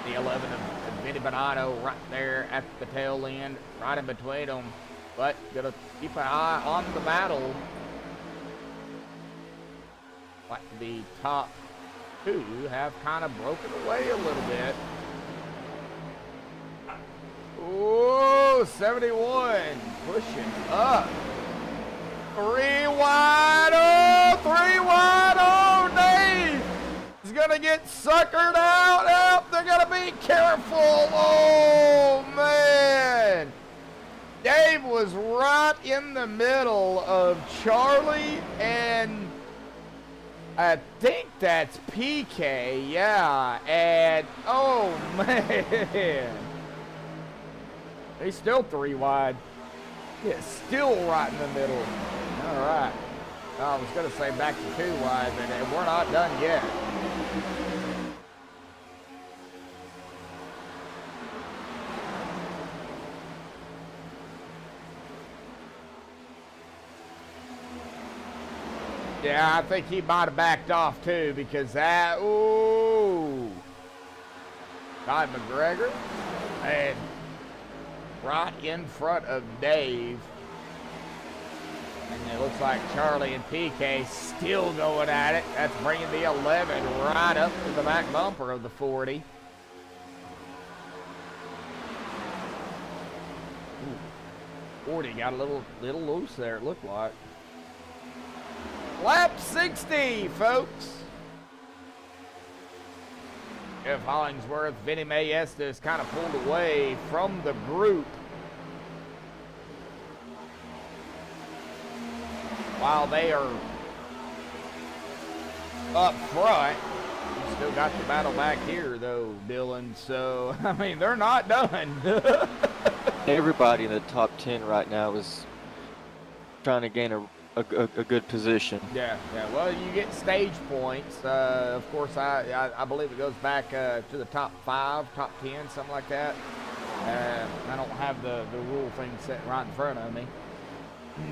the 11 of Vinny Bonanno right there at the tail end, right in between them. But gotta keep an eye on the battle. Like the top two have kind of broken away a little bit. Ooh, 71 pushing up. 3 wide, Dave is gonna get suckered out. Oh, they're gonna be Be careful. Oh, man. Dave was right in the middle of Charlie and I think that's PK, yeah. And, oh, man. He's still 3 wide. Yeah, still right in the middle. All right. I was going to say back to 2 wide, but we're not done yet. Yeah, I think he might have backed off too because that, ooh. Ty McGregor and right in front of Dave. And it looks like Charlie and PK still going at it. That's bringing the 11 right up to the back bumper of the 40. Ooh. 40 got a little loose there, it looked like. Lap 60, folks. Jeff Hollingsworth, Vinny Maestas kind of pulled away from the group. While they are up front, you still got the battle back here, though, Dylan. So, I mean, they're not done. Everybody in the top 10 right now is trying to gain a good position. Yeah. Well, you get stage points. Of course, I believe it goes back to the top 5, top 10, something like that. I don't have the rule thing set right in front of me.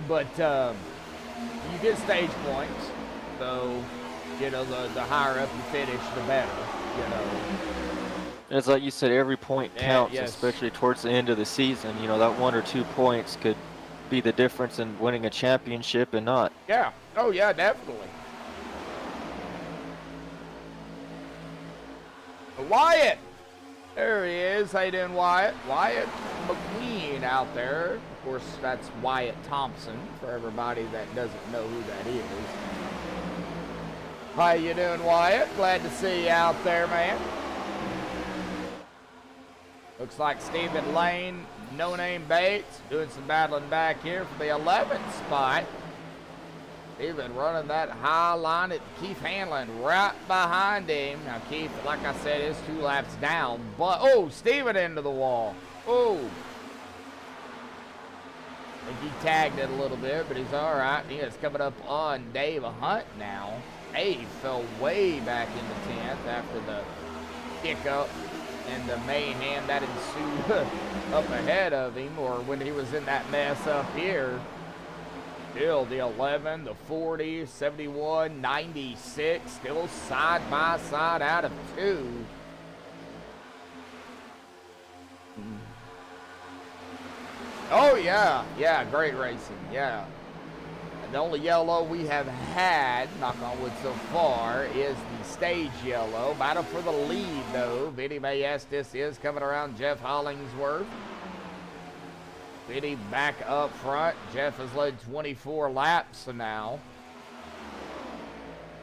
But you get stage points. So, you know, the higher up you finish, the better, you know. It's like you said, every point counts, yes. especially towards the end of the season. You know, that 1 or 2 points could be the difference in winning a championship and not. Yeah. Oh, yeah, definitely. Wyatt. There he is. How you doing, Wyatt? Wyatt McQueen out there. Of course, that's Wyatt Thompson for everybody that doesn't know who that is. How you doing, Wyatt? Glad to see you out there, man. Looks like Stephen Lane, No Name Bates, doing some battling back here for the 11th spot. Stephen running that high line at Keith Hanlon right behind him. Now, Keith, like I said, is 2 laps down, but, oh, Stephen into the wall. Oh. I think he tagged it a little bit, but he's all right. He is coming up on Dave Hunt now. Dave fell way back into 10th after the kick-up and the mayhem that ensued up ahead of him, or when he was in that mess up here. Still the 11, the 40, 71, 96, still side by side out of 2. Oh, yeah, great racing, yeah. The only yellow we have had, knock on wood so far, is the stage yellow. Battle for the lead, though. Vinny Maestas is coming around Jeff Hollingsworth. Vinny back up front. Jeff has led 24 laps now.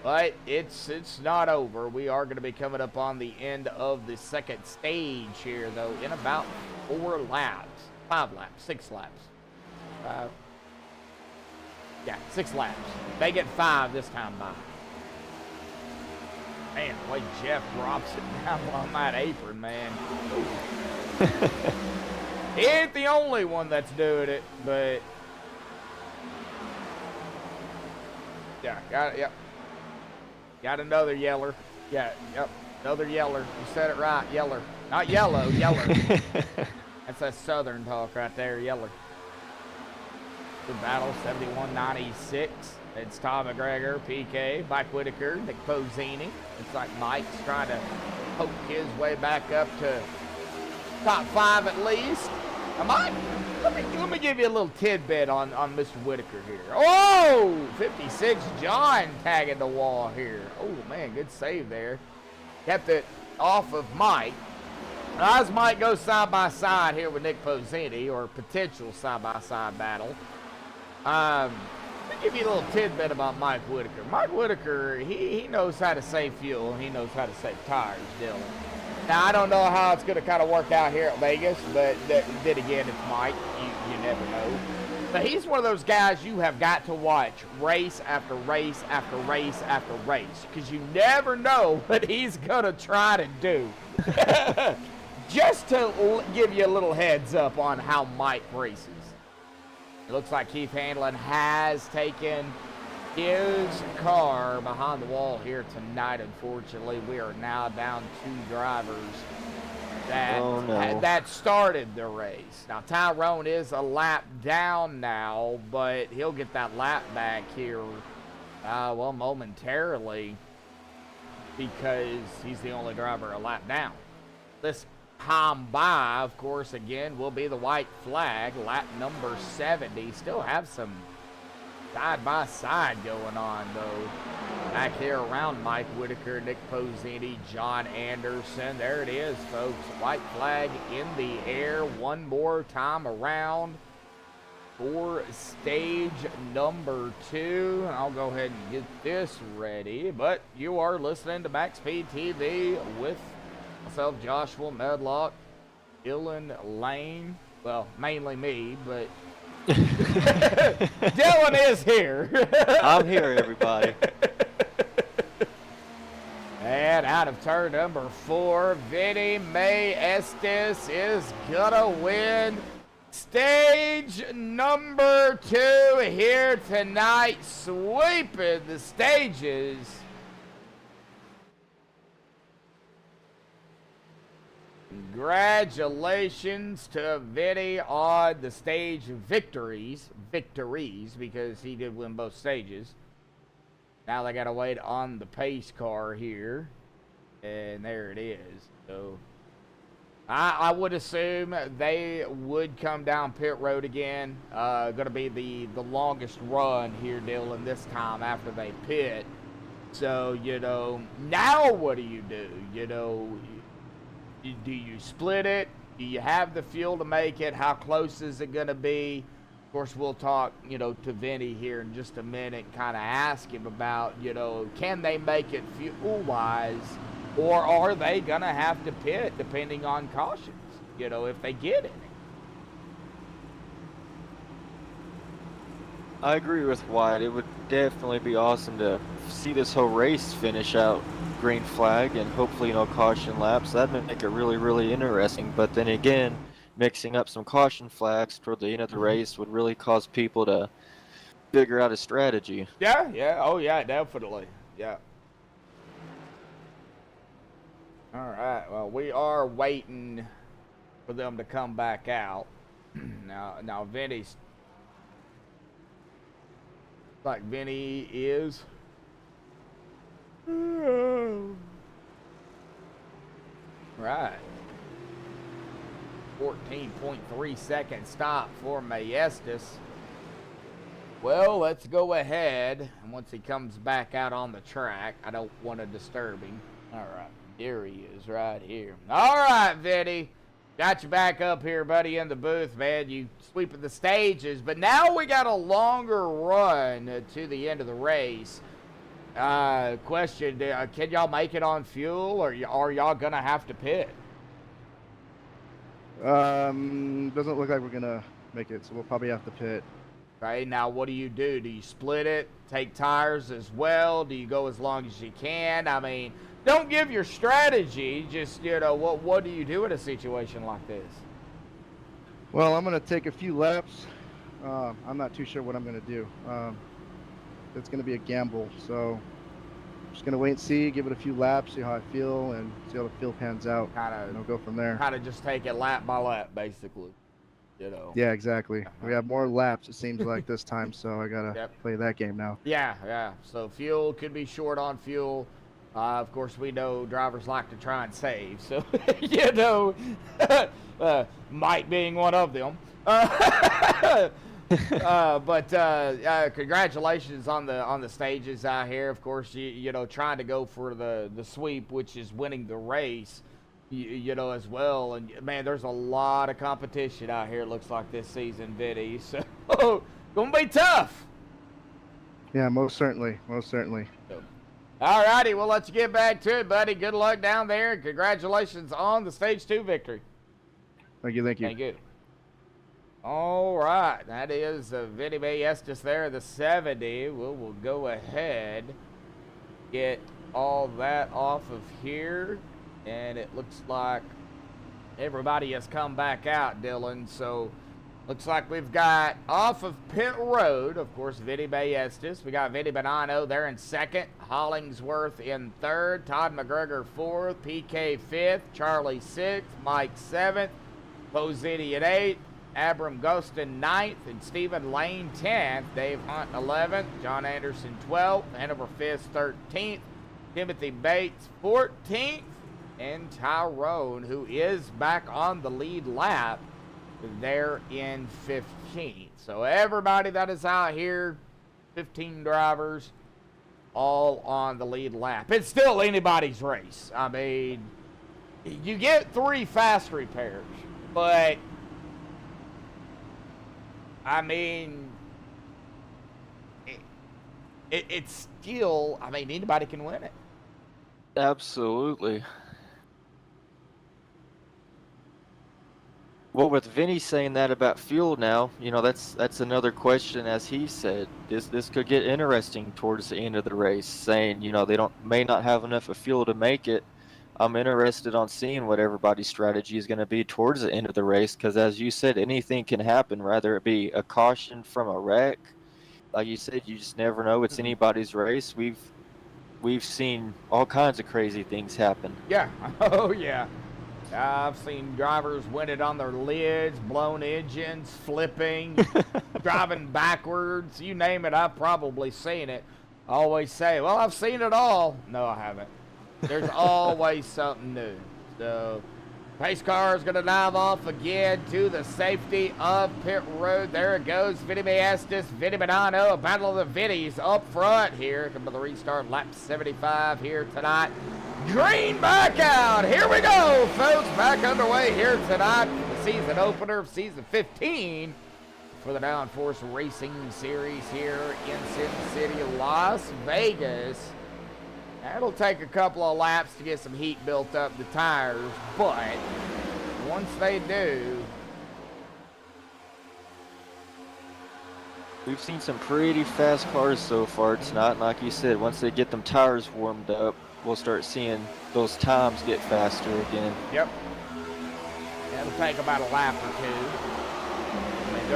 But it's not over. We are going to be coming up on the end of the second stage here, though, in about 4 laps. 5 laps, 6 laps. Yeah, 6 laps. They get 5 this time by. Man, the way Jeff drops it down on that apron, man. He ain't the only one that's doing it, but yeah, got it. Yep, got another yeller. Yeah, yep, another yeller. You said it right, yeller, not yellow, yeller. That's that southern talk right there, yeller. Good battle, 71-96. It's Tom McGregor, PK, Mike Whitaker, Nick Pozzini. It's like Mike's trying to poke his way back up to top 5 at least. Let me give you a little tidbit on Mr. Whitaker here. Oh, 56, John tagging the wall here. Oh, man, good save there. Kept it off of Mike. Now, as Mike goes side-by-side here with Nick Pozzini, or potential side-by-side battle, let me give you a little tidbit about Mike Whitaker. Mike Whitaker, he knows how to save fuel. He knows how to save tires, Dylan. Now, I don't know how it's going to kind of work out here at Vegas, but then again, it's Mike. You never know. But he's one of those guys you have got to watch race after race after race after race, because you never know what he's going to try to do. Just to give you a little heads up on how Mike races. It looks like Keith Hanlon has taken his car behind the wall here tonight. Unfortunately, we are now down 2 drivers that started the race. Now, Tyrone is a lap down now, but he'll get that lap back here, well, momentarily, because he's the only driver a lap down. This time by, of course, again, will be the white flag, lap number 70. Still have some side-by-side going on, though. Back here around Mike Whitaker, Nick Posini, John Anderson. There it is, folks. White flag in the air one more time around for stage number 2. I'll go ahead and get this ready. But you are listening to MaxspeedTV with myself, Joshua Medlock, Dylan Lane. Well, mainly me, but Dylan is here. I'm here, everybody. And out of turn number 4, Vinny May Estes is gonna win stage number 2 here tonight, sweeping the stages. Congratulations to Vinny on the stage victories, because he did win both stages. Now they got to wait on the pace car here, and there it is. So I would assume they would come down pit road again. Going to be the longest run here, Dylan, this time after they pit. So, now what do? Do you split it? Do you have the fuel to make it? How close is it going to be? Of course, we'll talk, to Vinny here in just a minute and kind of ask him about, can they make it fuel-wise, or are they going to have to pit depending on cautions, if they get it? I agree with Wyatt. It would definitely be awesome to see this whole race finish out green flag and hopefully no caution laps. That'd make it really, really interesting. But then again, mixing up some caution flags toward the end of the race would really cause people to figure out a strategy. Yeah. Oh, yeah, definitely. Yeah. All right. Well, we are waiting for them to come back out. Now, Vinny's. Like Vinny is. Right. 14.3 second stop for Maestas. Well, let's go ahead. And once he comes back out on the track, I don't want to disturb him. All right. There he is right here. All right, Vinny. Got you back up here, buddy, in the booth, man. You sweeping the stages. But now we got a longer run to the end of the race. Question, can y'all make it on fuel, or are y'all going to have to pit? Doesn't look like we're going to make it, so we'll probably have to pit. Okay, now what do? Do you split it, take tires as well? Do you go as long as you can? I mean, don't give your strategy, just, what do you do in a situation like this? Well, I'm going to take a few laps. I'm not too sure what I'm going to do. It's going to be a gamble, so I'm just going to wait and see, give it a few laps, see how I feel, and see how the field pans out. Go from there. Kind of just take it lap by lap, basically. Yeah, exactly. We have more laps, it seems like, this time, so I got to play that game now. Yeah. So fuel could be short on fuel. Of course, we know drivers like to try and save, so, Mike being one of them. Congratulations on the stages out here. Of course, trying to go for the sweep, which is winning the race, as well. And man, there's a lot of competition out here. It looks like this season, Vinny. So gonna be tough. Yeah, most certainly. All righty, we'll let you get back to it, buddy. Good luck down there. Congratulations on the Stage 2 victory. Thank you. Thank you. All right, that is Vinny Estes there, the 70. We'll go ahead, get all that off of here, and it looks like everybody has come back out, Dylan. So looks like we've got off of pit road, of course, Vinny Estes. We got Vinny Bonanno there in second, Hollingsworth in third, Todd McGregor fourth, PK fifth, Charlie sixth, Mike seventh, Positi at eighth, Abram Ghostin 9th, and Stephen Lane 10th, Dave Hunt 11th, John Anderson 12th, Hanover Fist 13th, Timothy Bates 14th, and Tyrone, who is back on the lead lap, there in 15th. So everybody that is out here, 15 drivers, all on the lead lap. It's still anybody's race. I mean, you get 3 fast repairs, but I mean, it's still, I mean, anybody can win it. Absolutely. Well, with Vinny saying that about fuel now, you know, that's another question. As he said, this could get interesting towards the end of the race, saying, you know, they may not have enough of fuel to make it. I'm interested on seeing what everybody's strategy is going to be towards the end of the race, because as you said, anything can happen, rather it be a caution from a wreck. Like you said, you just never know. It's anybody's race. We've seen all kinds of crazy things happen. Yeah. Oh, yeah. I've seen drivers win it on their lids, blown engines, flipping, driving backwards. You name it, I've probably seen it. I always say, well, I've seen it all. No, I haven't. There's always something new. So, pace car is going to dive off again to the safety of pit road. There it goes. Vinny Estes, Vinny Bonanno, a battle of the Vinnies up front here. Come to the restart, lap 75 here tonight. Green back out. Here we go, folks. Back underway here tonight for the season opener of season 15 for the Downforce Racing Series here in Sin City, Las Vegas. It'll take a couple of laps to get some heat built up the tires, but once they do, we've seen some pretty fast cars so far tonight. And like you said, once they get them tires warmed up, we'll start seeing those times get faster again. Yep. It'll take about a lap or two. I mean,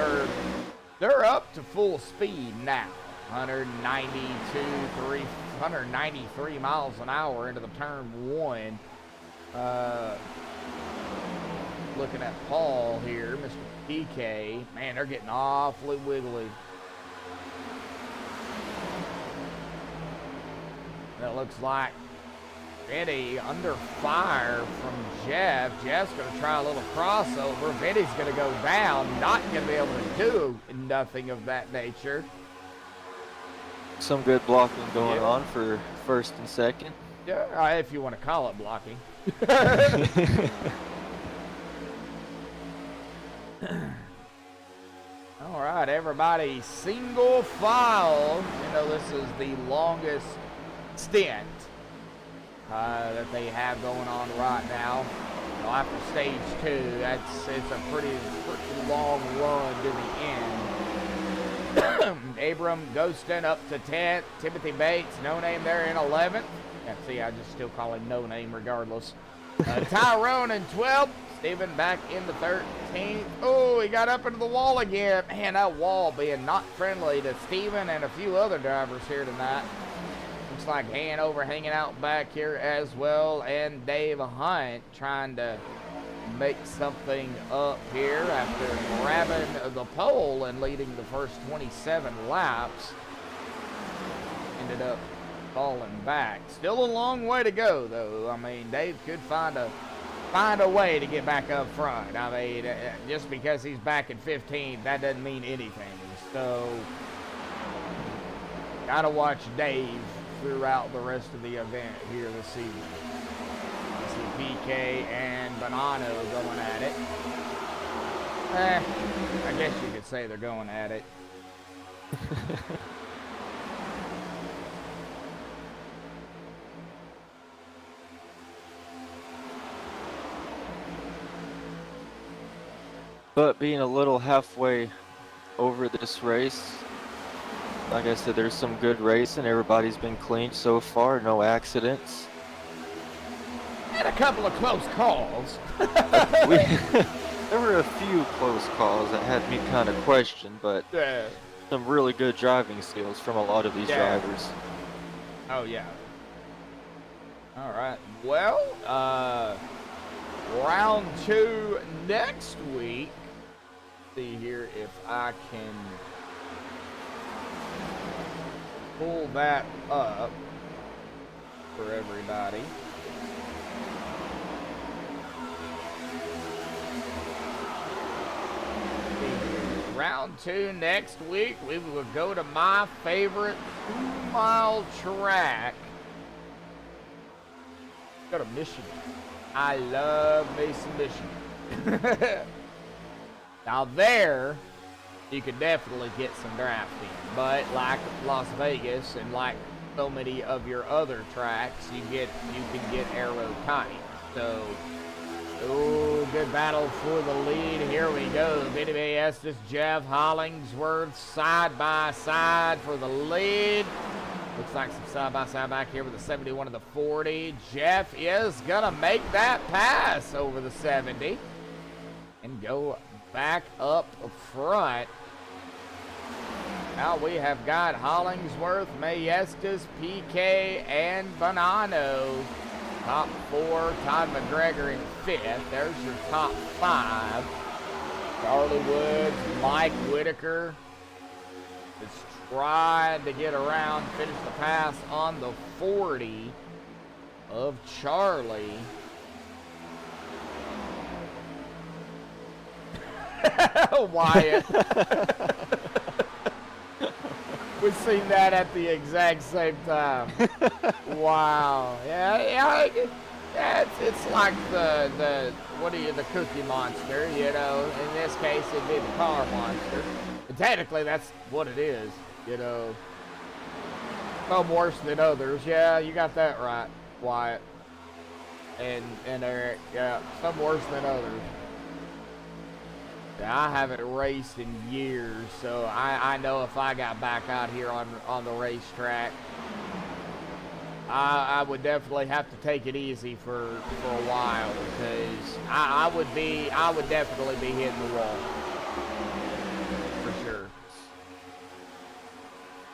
they're up to full speed now. 193 miles an hour into the turn one. Looking at Paul here, Mr. PK. Man, they're getting awfully wiggly. That looks like Vinny under fire from Jeff. Jeff's going to try a little crossover. Vinny's going to go down, not going to be able to do nothing of that nature. Some good blocking going on for first and second. Yeah, if you want to call it blocking. All right, everybody, single file. You know, this is the longest stint that they have going on right now. You know, after stage 2, it's a pretty long run to the end. Abram Ghostin up to 10th. Timothy Bates, no name there in 11th. Yeah, see, I just still call him no name regardless. Tyrone in 12th. Stephen back in the 13th. Oh, he got up into the wall again. Man, that wall being not friendly to Stephen and a few other drivers here tonight. Looks like Hanover hanging out back here as well. And Dave Hunt trying to make something up here after grabbing the pole and leading the first 27 laps. Ended up falling back. Still a long way to go, though. I mean, Dave could find a way to get back up front. I mean, just because he's back in 15th, that doesn't mean anything. So, gotta watch Dave throughout the rest of the event here this season. PK and Bonanno going at it. I guess you could say they're going at it. But being a little halfway over this race, like I said, there's some good racing. Everybody's been clean so far, no accidents. And a couple of close calls. There were a few close calls that had me kind of questioned, but Yeah. some really good driving skills from a lot of these Yeah. drivers. Oh, yeah. All right. Well, round 2 next week. See here if I can pull that up for everybody. Round 2 next week, we will go to my favorite 2-mile track. Go to Michigan. I love Mason, Michigan. Now there, you could definitely get some drafting, but like Las Vegas and like so many of your other tracks, you can get aero time. So, oh, good battle for the lead. Here we go. Vinny Estes, Jeff Hollingsworth side by side for the lead. Looks like some side-by-side back here with the 71 and the 40. Jeff is going to make that pass over the 70 and go back up front. Now we have got Hollingsworth, Mayestas, PK, and Bonanno. Top 4, Todd McGregor in 5th. There's your top 5. Charlie Woods, Mike Whitaker. It's trying to get around, finish the pass on the 40 of Charlie. Wyatt. We've seen that at the exact same time. Wow. Yeah, it's like the Cookie Monster, you know. In this case, it'd be the Car Monster. And technically, that's what it is, you know. Some worse than others. Yeah, you got that right, Wyatt. And Eric, yeah, some worse than others. Yeah, I haven't raced in years, so I know if I got back out here on the racetrack, I would definitely have to take it easy for a while, because I would definitely be hitting the wall. For sure.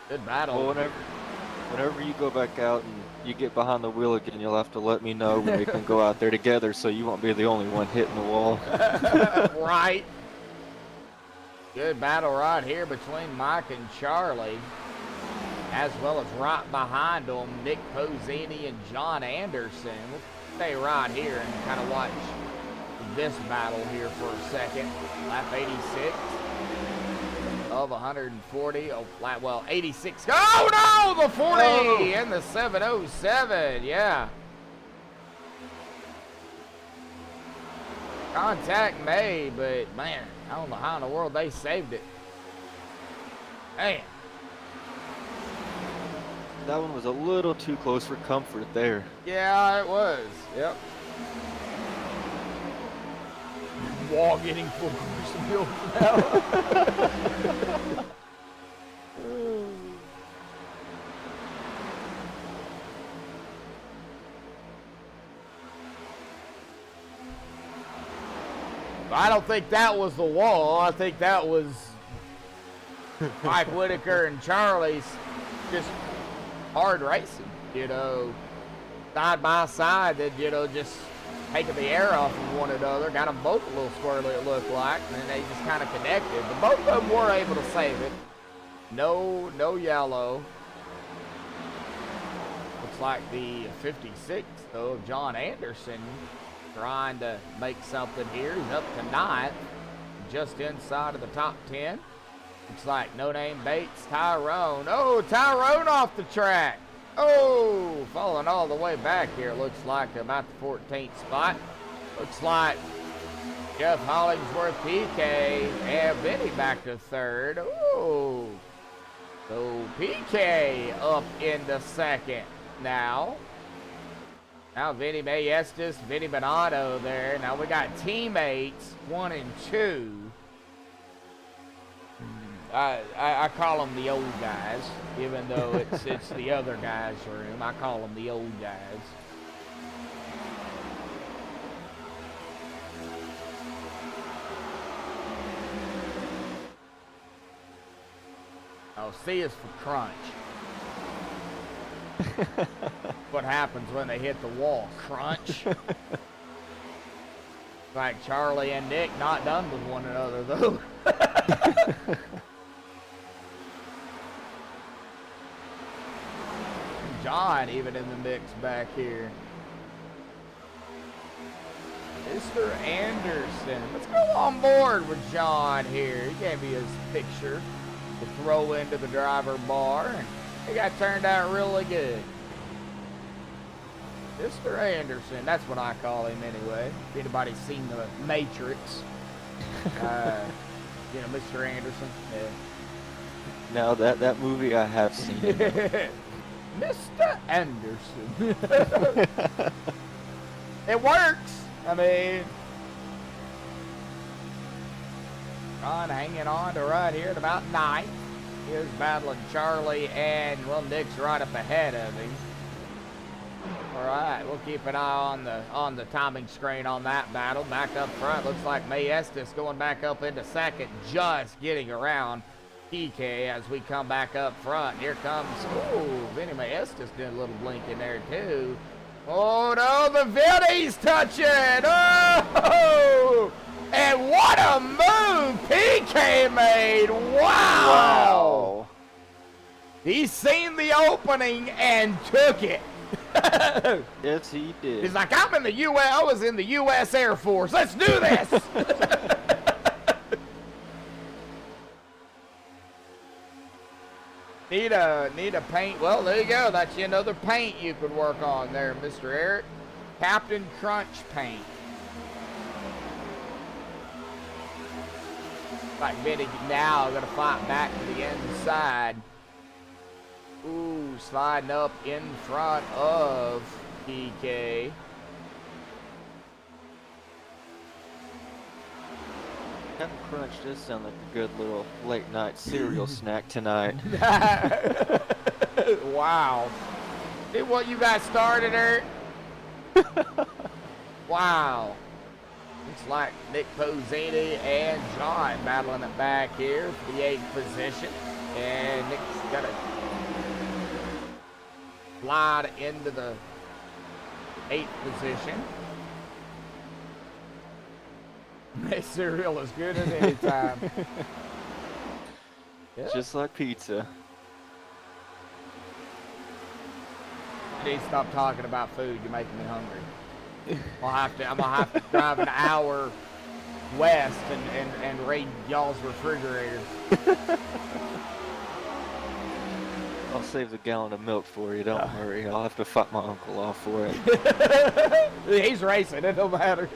Good battle. Well, whenever you go back out and you get behind the wheel again, you'll have to let me know when we can go out there together, so you won't be the only one hitting the wall. Right. Good battle right here between Mike and Charlie, as well as right behind them, Nick Pozzini and John Anderson. We'll stay right here and kind of watch this battle here for a second. Lap 86 of 140. Oh, well, 86. Oh, no! The 40 and the 707. Yeah. Contact made, but, man, I don't know how in the world they saved it. Man. That one was a little too close for comfort there. Yeah, it was. Yep. Wall getting full course appeal now. I don't think that was the wall. I think that was Mike Whitaker and Charlie's just hard racing, you know, side by side, that, you know, just taking the air off of one another. Got them both a little squirrely, it looked like, and then they just kind of connected. But both of them were able to save it. No yellow. Looks like the 56, though, of John Anderson trying to make something here. He's up to 9th, just inside of the top 10. Looks like No Name Bates, Tyrone. Oh, Tyrone off the track. Oh, falling all the way back here. Looks like about the 14th spot. Looks like Jeff Hollingsworth, PK, and Vinny back to 3rd. Oh, so PK up into 2nd now. Now Vinny Mayestas, Vinny Bonanno there. Now we got teammates 1 and 2. I call them the old guys, even though it's the other guys' room. I call them the old guys. Oh, C is for crunch. What happens when they hit the wall? Crunch. Like Charlie and Nick not done with one another, though. John even in the mix back here. Mr. Anderson. Let's go on board with John here. He gave me his picture to throw into the driver bar, and it got turned out really good. Mr. Anderson, that's what I call him anyway. If anybody's seen The Matrix, you know, Mr. Anderson. Yeah. No, that movie I have seen. Mr. Anderson. It works. I mean, Ron hanging on to right here at about 9th. Here's battling Charlie, and, well, Nick's right up ahead of him. All right, we'll keep an eye on the timing screen on that battle. Back up front, looks like May Estes going back up into second, just getting around PK as we come back up front. Here comes, ooh, Vinny May Estes did a little blink in there too. Oh no, the Vinny's touching! Oh! And what a move PK made! Wow! He's seen the opening and took it. Yes, he did. He's like, I'm in the U.S. I was in the U.S. Air Force. Let's do this. Need a paint. Well, there you go. That's another paint you could work on there, Mr. Eric. Captain Crunch paint. Like Vinny now gonna fight back to the inside. Ooh, sliding up in front of PK. Captain Crunch does sound like a good little late night cereal snack tonight. Wow. See what you got started, Eric? Wow. Looks like Nick Pozzini and John battling it back here for the 8th position. And Nick's got to slide into the 8th position. This cereal is good at any time. Yeah. Just like pizza. I need to stop talking about food. You're making me hungry. I'm gonna have to drive an hour west and raid y'all's refrigerator. I'll save the gallon of milk for you. Don't worry. I'll have to fight my uncle off for it. He's racing. It don't matter.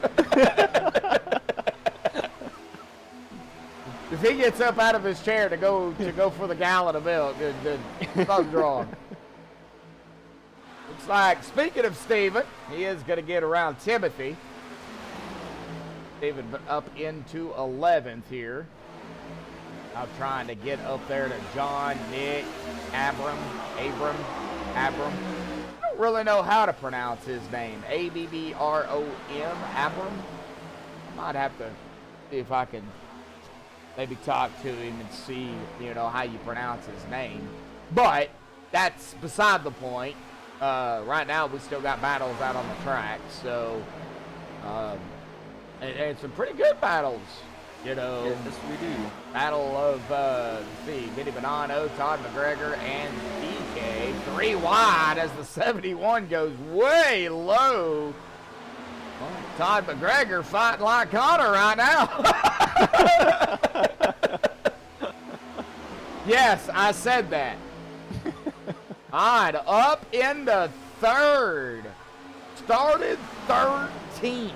If he gets up out of his chair to go for the gallon of milk, then something's wrong. Looks like, speaking of Steven, he is going to get around Timothy. Steven up into 11th here. I'm trying to get up there to John, Nick, Abram. I don't really know how to pronounce his name. A-B-B-R-O-M, Abram. I might have to see if I can maybe talk to him and see, you know, how you pronounce his name. But that's beside the point. Right now we still got battles out on the track, so and some pretty good battles, you know. Yes, we do. Battle of let's see, Vinny Bonanno, Todd McGregor, and DK. 3 wide as the 71 goes way low. Well, Todd McGregor fighting like Connor right now. Yes, I said that. All right, up into 3rd. Started 13th.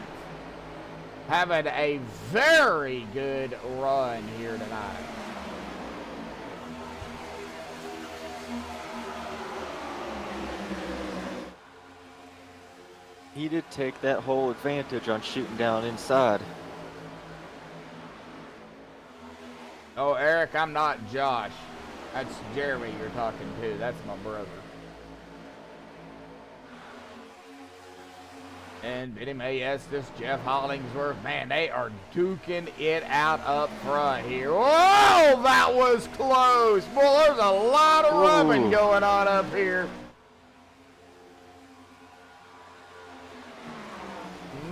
Having a very good run here tonight. He did take that whole advantage on shooting down inside. Oh, Eric, I'm not Josh. That's Jeremy you're talking to. That's my brother. And Benny Mayes, this Jeff Hollingsworth. Man, they are duking it out up front here. Whoa, that was close. Boy, there's a lot of rubbing going on up here.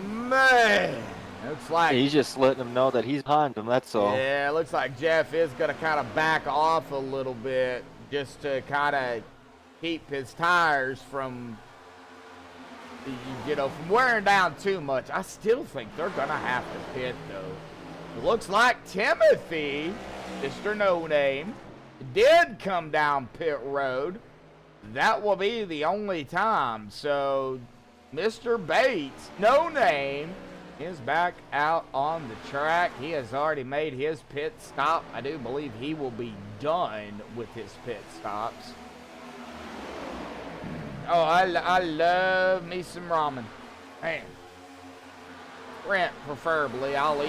Man, looks like He's just letting them know that he's behind them, that's all. yeah, it looks like Jeff is going to kind of back off a little bit just to kind of keep his tires from, from wearing down too much. I still think they're going to have to pit, though. It looks like Timothy, Mr. No Name, did come down pit road. That will be the only time. So Mr. Bates, No Name, is back out on the track. He has already made his pit stop. I do believe he will be done with his pit stops. Oh, I love me some ramen. Man, shrimp preferably. I'll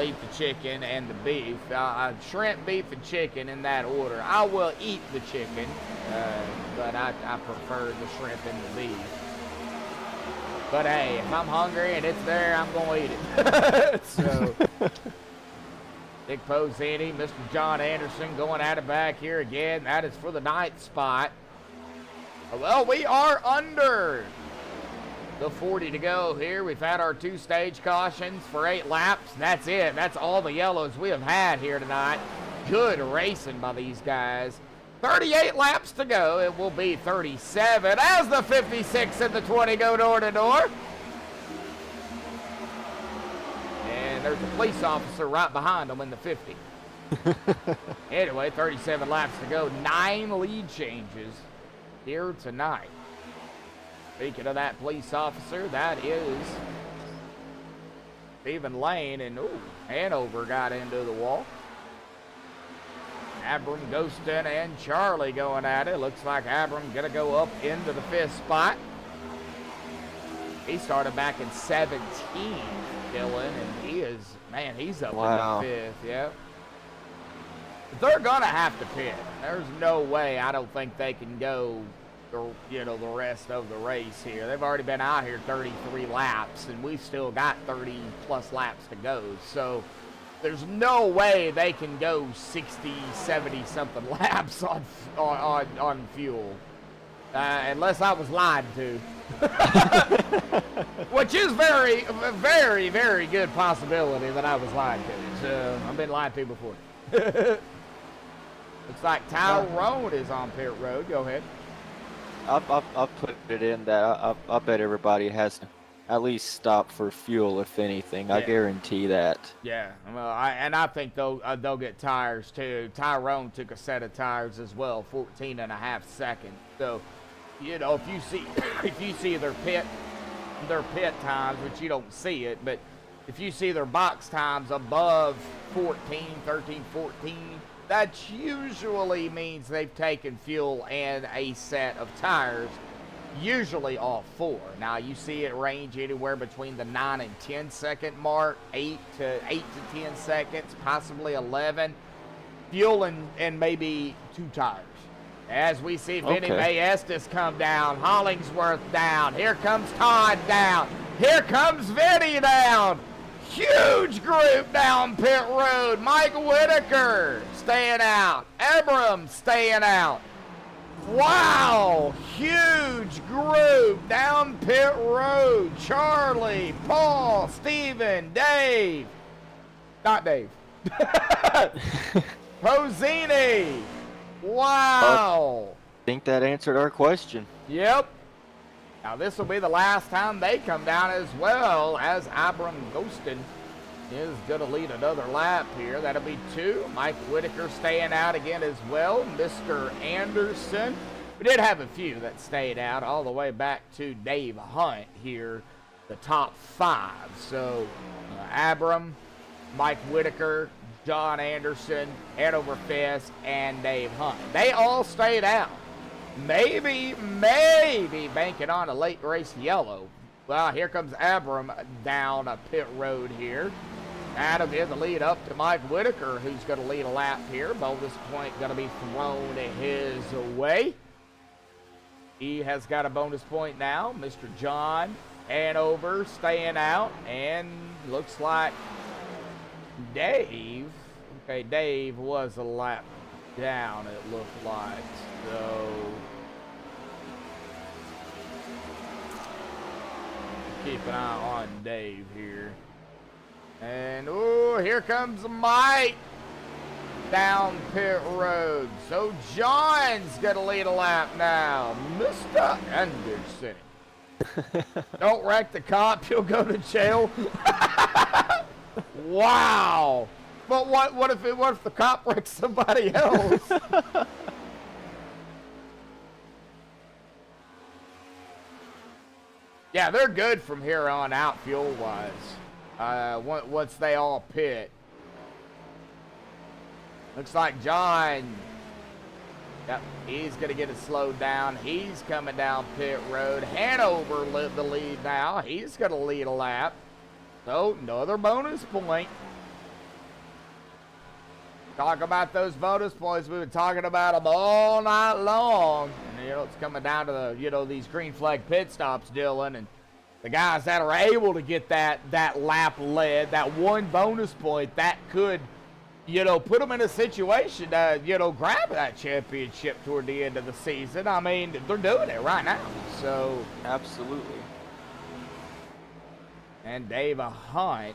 eat the chicken and the beef. Shrimp, beef, and chicken in that order. I will eat the chicken, but I prefer the shrimp and the beef. But hey, if I'm hungry and it's there, I'm going to eat it. So, Dick Posini, Mr. John Anderson going at it back here again. That is for the 9th spot. Well, we are under the 40 to go here. We've had our 2-stage cautions for 8 laps. That's it. That's all the yellows we have had here tonight. Good racing by these guys. 38 laps to go. It will be 37 as the 56 and the 20 go door to door. And there's a police officer right behind them in the 50. Anyway, 37 laps to go. 9 lead changes here tonight. Speaking of that police officer, that is Stephen Lane. And Hanover got into the wall. Abram, Ghostin, and Charlie going at it. Looks like Abram going to go up into the 5th spot. He started back in 17, Dylan, and he is, man, he's up in the 5th, yeah. They're going to have to pit. There's no way I don't think they can go, the rest of the race here. They've already been out here 33 laps, and we've still got 30-plus laps to go. So there's no way they can go 60, 70-something laps on fuel. Unless I was lied to. Which is very, very, very good possibility that I was lied to. So I've been lied to before. Looks like Tyrone is on pit road. Go ahead. I'll put it in that I bet everybody has to at least stop for fuel, if anything. Yeah. I guarantee that. Yeah, well, I think they'll get tires too. Tyrone took a set of tires as well, 14.5 seconds. So, if you see their pit times, which you don't see it, but if you see their box times above 13, 14, that usually means they've taken fuel and a set of tires. Usually all 4. Now you see it range anywhere between the 9 and 10 second mark, 8 to 10 seconds, possibly 11. Fuel and maybe 2 tires. As we see Vinny Maestas come down, Hollingsworth down, here comes Todd down, here comes Vinny down. Huge group down pit road. Mike Whitaker staying out. Abram staying out. Wow, huge group down pit road. Charlie, Paul, Steven, Dave. Not Dave. Posini. Wow. I think that answered our question. Yep. Now this will be the last time they come down, as well as Abram Ghostin is going to lead another lap here. That'll be 2. Mike Whitaker staying out again as well. Mr. Anderson. We did have a few that stayed out all the way back to Dave Hunt here, the top 5. So Abram, Mike Whitaker, John Anderson, Hanover Fist, and Dave Hunt. They all stayed out. Maybe banking on a late race yellow. Well, here comes Abram down a pit road here. Adam in the lead up to Mike Whitaker, who's going to lead a lap here. Bonus point going to be thrown his way. He has got a bonus point now. Mr. John Hanover staying out. And looks like Dave. Okay, Dave was a lap down, it looked like. So keep an eye on Dave here. And, oh, here comes Mike down pit road. So John's going to lead a lap now. Mr. Anderson. Don't wreck the cop. You'll go to jail. Wow. But what if the cop wrecks somebody else? Yeah, they're good from here on out fuel-wise. Once they all pit. Looks like John, yep, he's going to get it slowed down. He's coming down pit road. Hanover lit the lead now. He's going to lead a lap. So, another bonus point. Talk about those bonus points. We've been talking about them all night long. And, you know, it's coming down to the, you know, these green flag pit stops, Dylan. And the guys that are able to get that lap led, that one bonus point, that could, you know, put them in a situation to, you know, grab that championship toward the end of the season. I mean, they're doing it right now. So Absolutely. And Dave Hunt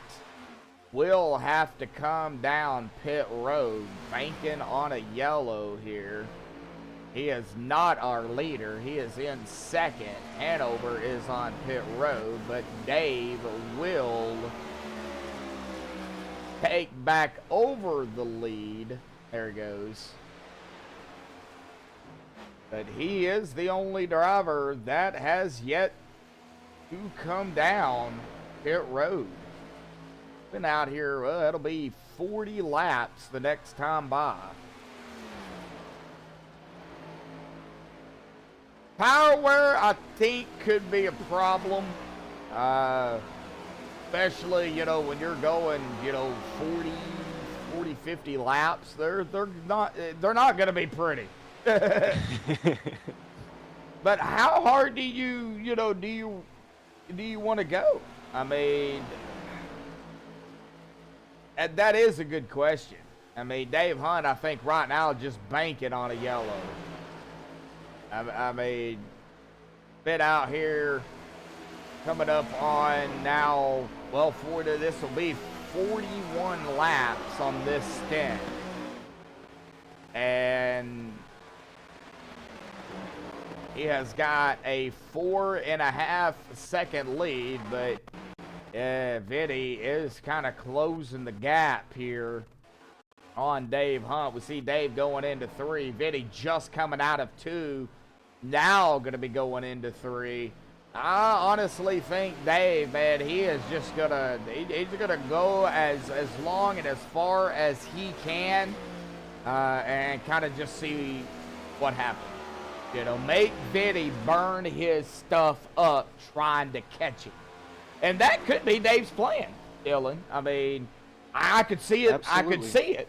will have to come down pit road, banking on a yellow here. He is not our leader. He is in second. Hanover is on pit road, but Dave will take back over the lead. There he goes. But he is the only driver that has yet to come down pit road. Been out here, it'll be 40 laps the next time by. Power wear, I think, could be a problem. Especially, you know, when you're going, you know, 40, 50 laps, they're not going to be pretty. But how hard do you want to go? I mean, and that is a good question. I mean, Dave Hunt, I think right now just banking on a yellow. I mean, been out here coming up on now, well, this will be 41 laps on this stint. And he has got a 4.5 second lead, but Vinny is kind of closing the gap here on Dave Hunt. We see Dave going into 3. Vinny just coming out of 2. Now going to be going into 3. I honestly think Dave, man, he is just gonna go as long and as far as he can, and kind of just see what happens. You know, make Vinny burn his stuff up trying to catch him, and that could be Dave's plan, Dylan. I mean, I could see it. Absolutely. I could see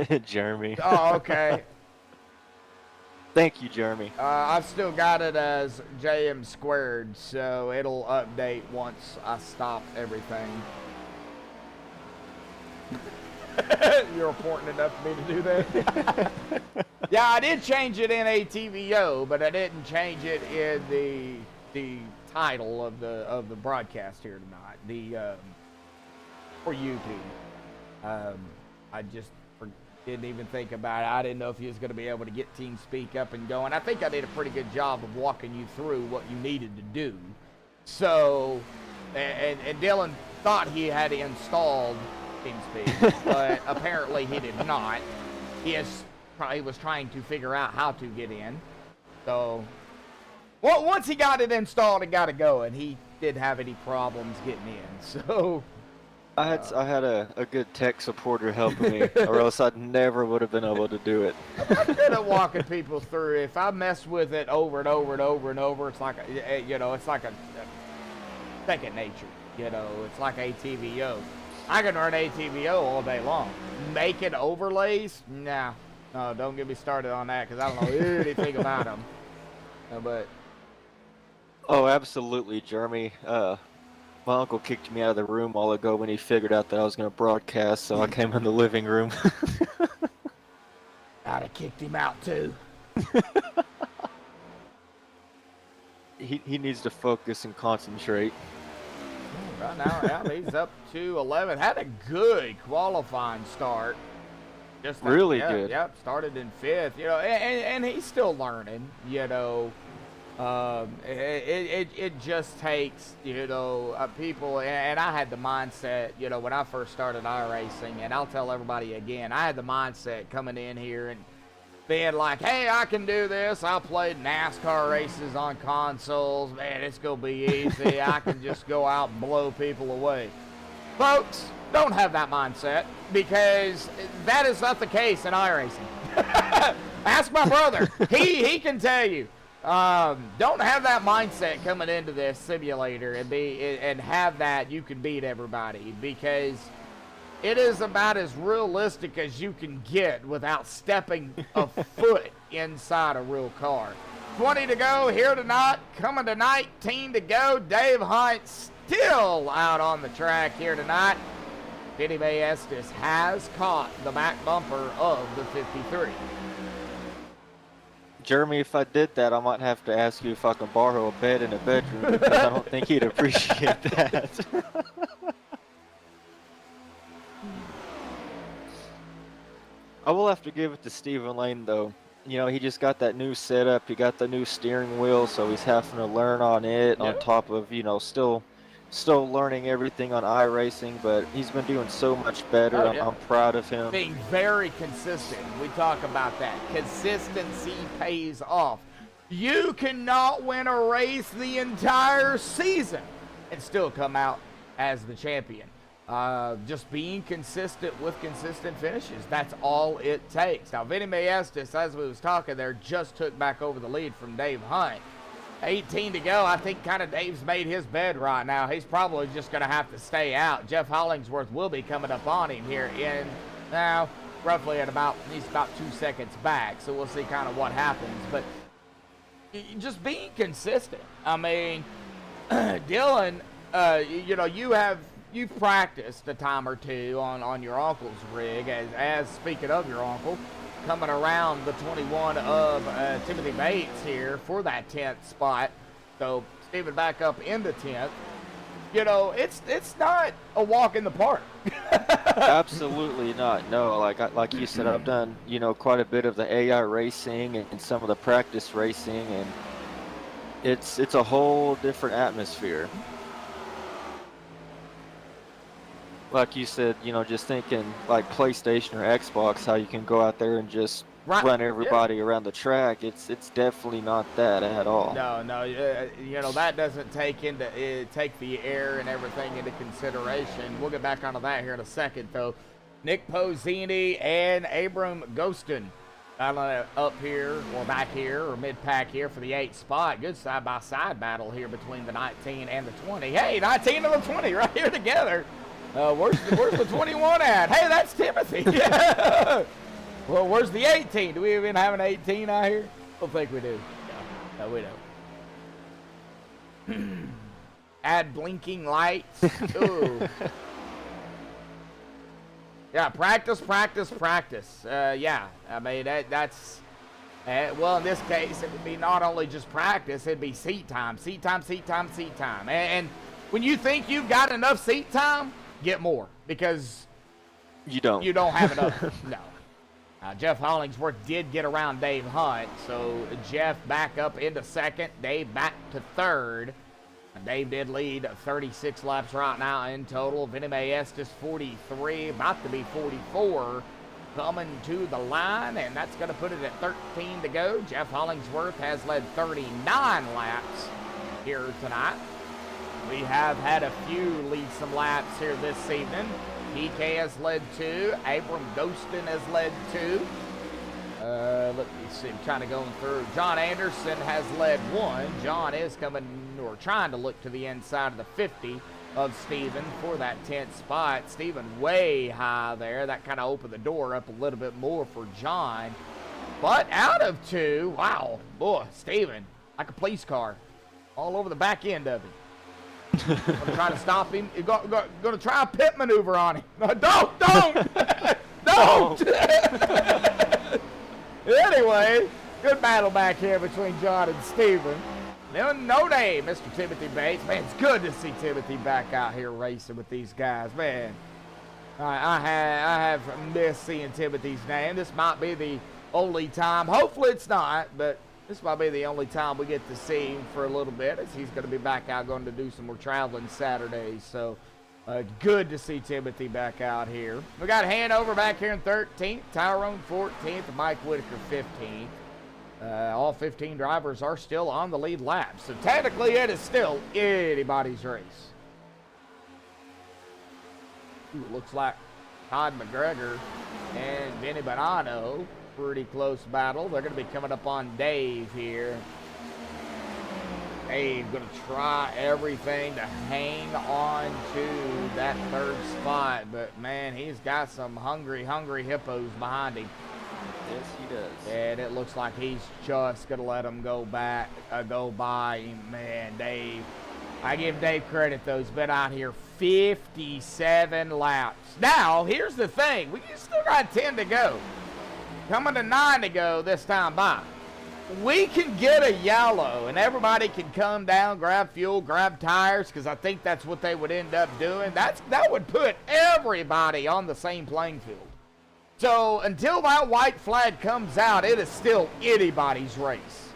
it. Jeremy. Oh, okay. Thank you, Jeremy. I've still got it as JM squared, so it'll update once I stop everything. You're important enough for me to do that? Yeah, I did change it in ATVO, but I didn't change it in the title of the broadcast here tonight. For YouTube. I just didn't even think about it. I didn't know if he was going to be able to get TeamSpeak up and going. I think I did a pretty good job of walking you through what you needed to do. So, and Dylan thought he had installed TeamSpeak, but apparently he did not. He was trying to figure out how to get in. So, well, once he got it installed and got it going, he didn't have any problems getting in. So, I had a good tech supporter helping me, or else I never would have been able to do it. I'm good at walking people through. If I mess with it over and over and over and over, it's like it's like second nature. You know, it's like ATVO. I can run ATVO all day long. Making overlays? Nah. No, don't get me started on that because I don't know anything about them. But Oh, absolutely, Jeremy. My uncle kicked me out of the room all ago when he figured out that I was going to broadcast, so I came in the living room. I'd have kicked him out too. He needs to focus and concentrate. Right now, yeah, he's up to 11. Had a good qualifying start. Just Really yeah, good. Yep, started in 5th. You know, and he's still learning. You know, it just takes, you know, people. And I had the mindset, you know, when I first started iRacing, and I'll tell everybody again, I had the mindset coming in here and being like, hey, I can do this. I played NASCAR races on consoles. Man, it's going to be easy. I can just go out and blow people away. Folks, don't have that mindset because that is not the case in iRacing. Ask my brother. He can tell you. Don't have that mindset coming into this simulator and have that you can beat everybody, because it is about as realistic as you can get without stepping a foot inside a real car. 20 to go here tonight, coming to 19 to go. Dave Hunt still out on the track here tonight. Vinny Estes has caught the back bumper of the 53. Jeremy, if I did that, I might have to ask you if I can borrow a bed in a bedroom, because I don't think he'd appreciate that. I will have to give it to Stephen Lane, though. You know, he just got that new setup. He got the new steering wheel, so he's having to learn on it, on top of, you know, still learning everything on iRacing, but he's been doing so much better. I'm proud of him. Being very consistent. We talk about that. Consistency pays off. You cannot win a race the entire season and still come out as the champion. Just being consistent with consistent finishes. That's all it takes. Now, Vinny Estes, as we was talking there, just took back over the lead from Dave Hunt. 18 to go. I think kind of Dave's made his bed right now. He's probably just going to have to stay out. Jeff Hollingsworth will be coming up on him here in now roughly at he's about 2 seconds back. So we'll see kind of what happens. But just being consistent. I mean, Dylan, you know, you've practiced a time or two on your uncle's rig, as speaking of your uncle, coming around the 21 of Timothy Bates here for that 10th spot. So Stephen back up into 10th. You know, it's not a walk in the park. Absolutely not. No, like you said, I've done, you know, quite a bit of the AI racing and some of the practice racing, and it's a whole different atmosphere. Like you said, you know, just thinking like PlayStation or Xbox, how you can go out there and just run everybody around the track. It's definitely not that at all. No, you know, that doesn't take the air and everything into consideration. We'll get back onto that here in a second, though. Nick Pozzini and Abram Ghostin up here, or back here, or mid-pack here for the 8th spot. Good side-by-side battle here between the 19 and the 20. Hey, 19 and the 20 right here together. Where's the 21 at? Hey, that's Timothy. Well, where's the 18? Do we even have an 18 out here? I don't think we do. No, we don't. Add blinking lights. Ooh. Yeah, practice. Yeah, I mean, that's... well, in this case, it would be not only just practice, it'd be seat time. And when you think you've got enough seat time, get more, because you don't have enough. No. Jeff Hollingsworth did get around Dave Hunt, so Jeff back up into 2nd, Dave back to 3rd. Dave did lead 36 laps right now in total. Vinny Estes 43, about to be 44, coming to the line, and that's going to put it at 13 to go. Jeff Hollingsworth has led 39 laps here tonight. We have had a few lead some laps here this evening. PK has led 2. Abram Ghostin has led 2. Let me see. I'm trying to go through. John Anderson has led 1. John is coming, or were trying to look to the inside of the 50 of Steven for that 10th spot. Steven way high there. That kind of opened the door up a little bit more for John. But out of 2, wow, boy, Steven, like a police car, all over the back end of it. Gonna try to stop him. You're gonna try a pit maneuver on him. No, don't! Don't! Anyway, good battle back here between John and Steven. No name, Mr. Timothy Bates. Man, it's good to see Timothy back out here racing with these guys. Man, I have missed seeing Timothy's name. This might be the only time. Hopefully it's not, but this might be the only time we get to see him for a little bit, as he's going to be back out going to do some more traveling Saturdays. So good to see Timothy back out here. We got Hanover back here in 13th, Tyrone 14th, and Mike Whitaker 15th. All 15 drivers are still on the lead lap, so technically it is still anybody's race. Ooh, looks like Todd McGregor and Vinny Bonanno, pretty close battle. They're going to be coming up on Dave here. Dave going to try everything to hang on to that 3rd spot, but man, he's got some hungry hippos behind him. Yes, he does. And it looks like he's just going to let him go by him. Man, Dave, I give Dave credit, though. He's been out here 57 laps. Now, here's the thing. We still got 10 to go. Coming to 9 to go this time by. We can get a yellow, and everybody can come down, grab fuel, grab tires, because I think that's what they would end up doing. That would put everybody on the same playing field. So until that white flag comes out, it is still anybody's race.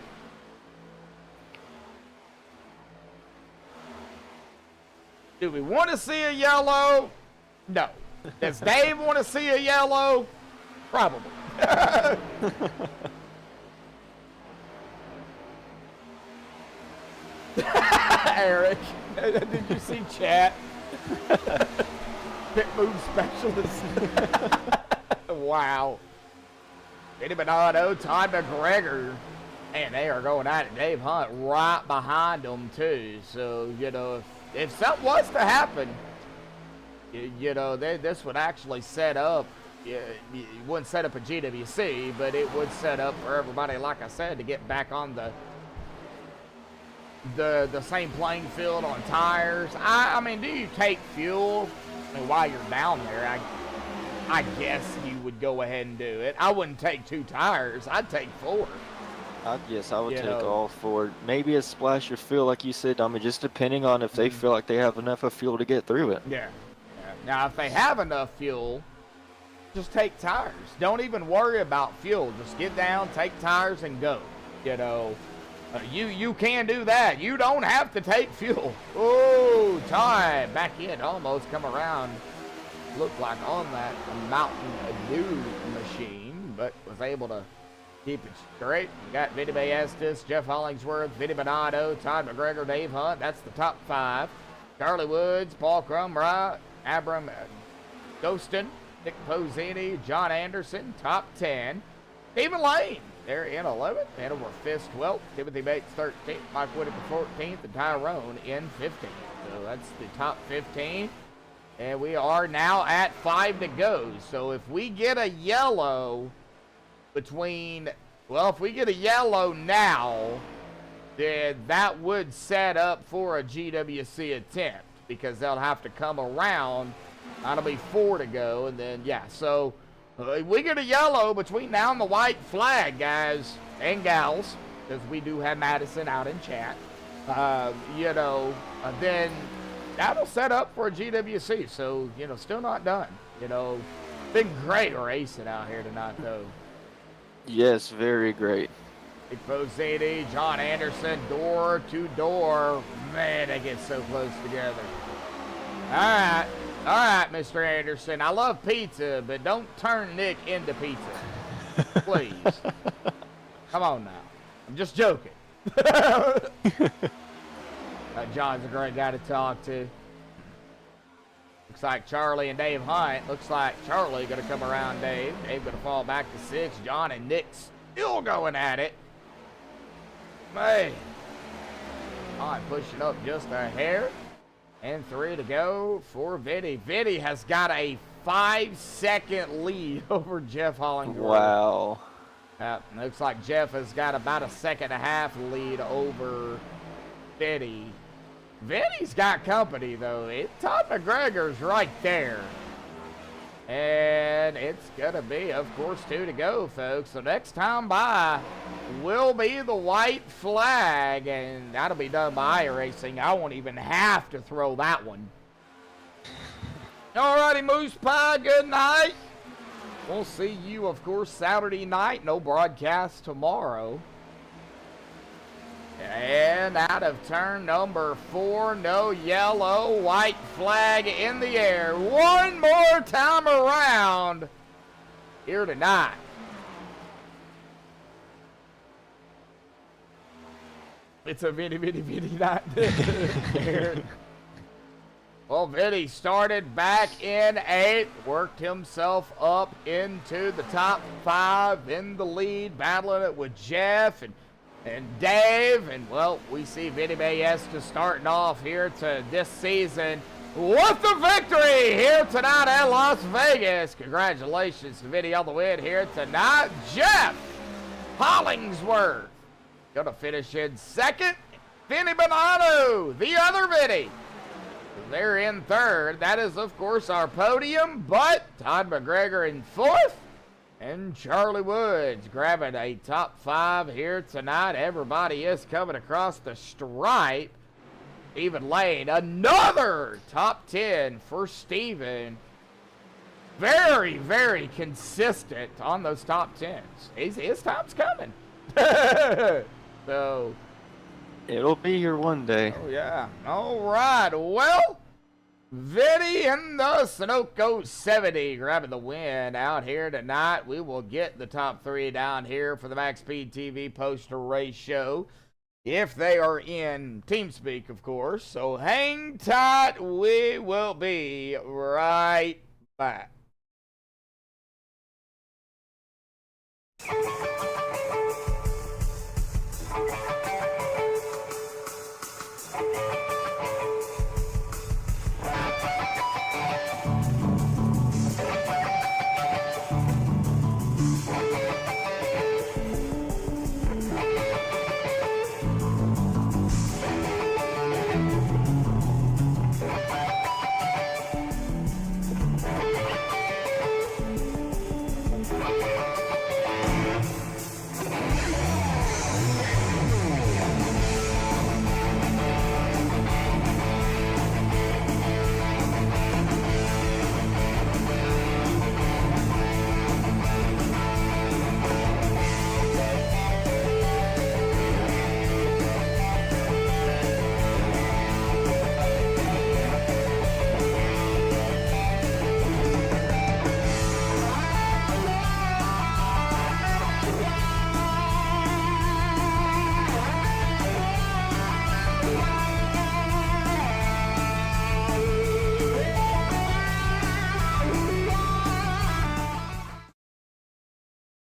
Do we want to see a yellow? No. Does Dave want to see a yellow? Probably. Eric, did you see chat? Pit move specialist. Wow. Vinny Bonanno, Todd McGregor, and they are going at it. Dave Hunt right behind them, too. So, you know, if something was to happen, you know, this would actually set up, it wouldn't set up a GWC, but it would set up for everybody, like I said, to get back on the same playing field on tires. I mean, do you take fuel? I mean, while you're down there, I guess you would go ahead and do it. I wouldn't take 2 tires. I'd take 4. I would take all 4. Maybe a splash of fuel, like you said. I mean, just depending on if they feel like they have enough of fuel to get through it. Yeah. Now, if they have enough fuel, just take tires. Don't even worry about fuel. Just get down, take tires, and go. You know, you can do that. You don't have to take fuel. Oh, Todd back in, almost come around. Looked like on that Mountain Dew machine, but was able to keep it straight. We got Vinny Estes, Jeff Hollingsworth, Vinny Bonanno, Todd McGregor, Dave Hunt. That's the top 5. Charlie Woods, Paul Crumright, Abram Ghostin, Nick Pozzini, John Anderson, top 10. Stephen Lane, they're in 11th. Hanover Fisk 12th. Timothy Bates 13th. Mike Whitaker 14th. And Tyrone in 15th. So that's the top 15. And we are now at 5 to go. So if we get a yellow if we get a yellow now, then that would set up for a GWC attempt, because they'll have to come around. That'll be 4 to go. And then, yeah, so if we get a yellow between now and the white flag, guys and gals, because we do have Madison out in chat, you know, then that'll set up for a GWC. So, you know, still not done. You know, been great racing out here tonight, though. Yes, very great. Nick Pozzini, John Anderson, door to door. Man, they get so close together. All right, Mr. Anderson. I love pizza, but don't turn Nick into pizza. Please. Come on now. I'm just joking. John's a great guy to talk to. Looks like Charlie and Dave Hunt. Looks like Charlie going to come around Dave. Dave going to fall back to 6. John and Nick still going at it. Man. on, pushing up just a hair. And 3 to go for Vinny. Vinny has got a 5-second lead over Jeff Hollingsworth. Wow. Looks like Jeff has got about a 1.5 lead over Vinny. Vinny's got company, though. Todd McGregor's right there. And it's going to be, of course, 2 to go, folks. So next time by will be the white flag, and that'll be done by iRacing. I won't even have to throw that one. Alrighty, Moose Pie, good night. We'll see you, of course, Saturday night. No broadcast tomorrow. And out of turn number 4, no yellow, white flag in the air. One more time around here tonight. It's a Vinny night. Well, Vinny started back in 8th, worked himself up into the top 5 in the lead, battling it with Jeff and Dave, and well, we see Vinny Bayesta starting off here to this season with the victory here tonight at Las Vegas. Congratulations to Vinny on the win here tonight. Jeff Hollingsworth gonna finish in 2nd. Vinny Bonanno, the other Vinny, they're in 3rd. That is, of course, our podium, but Todd McGregor in 4th. And Charlie Woods grabbing a top 5 here tonight. Everybody is coming across the stripe. Stephen Lane, another top 10 for Stephen. Very, very consistent on those top 10s. His time's coming. So It'll be here one day. oh, yeah. All right. Well, Vinny in the Sunoco 70 grabbing the win out here tonight. We will get the top 3 down here for the MaxspeedTV poster race show if they are in TeamSpeak, of course. So hang tight. We will be right back.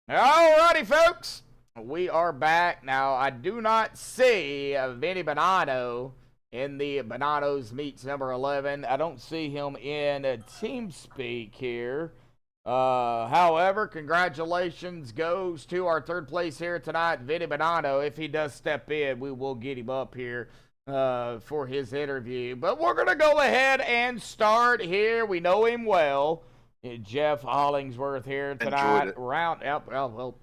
Alrighty, folks, we are back. Now, I do not see Vinny Bonanno in the Bonanno's Meets number 11. I don't see him in TeamSpeak here. However, congratulations goes to our 3rd place here tonight, Vinny Bonanno. If he does step in, we will get him up here for his interview. But we're going to go ahead and start here. We know him well. Jeff Hollingsworth here tonight. Well,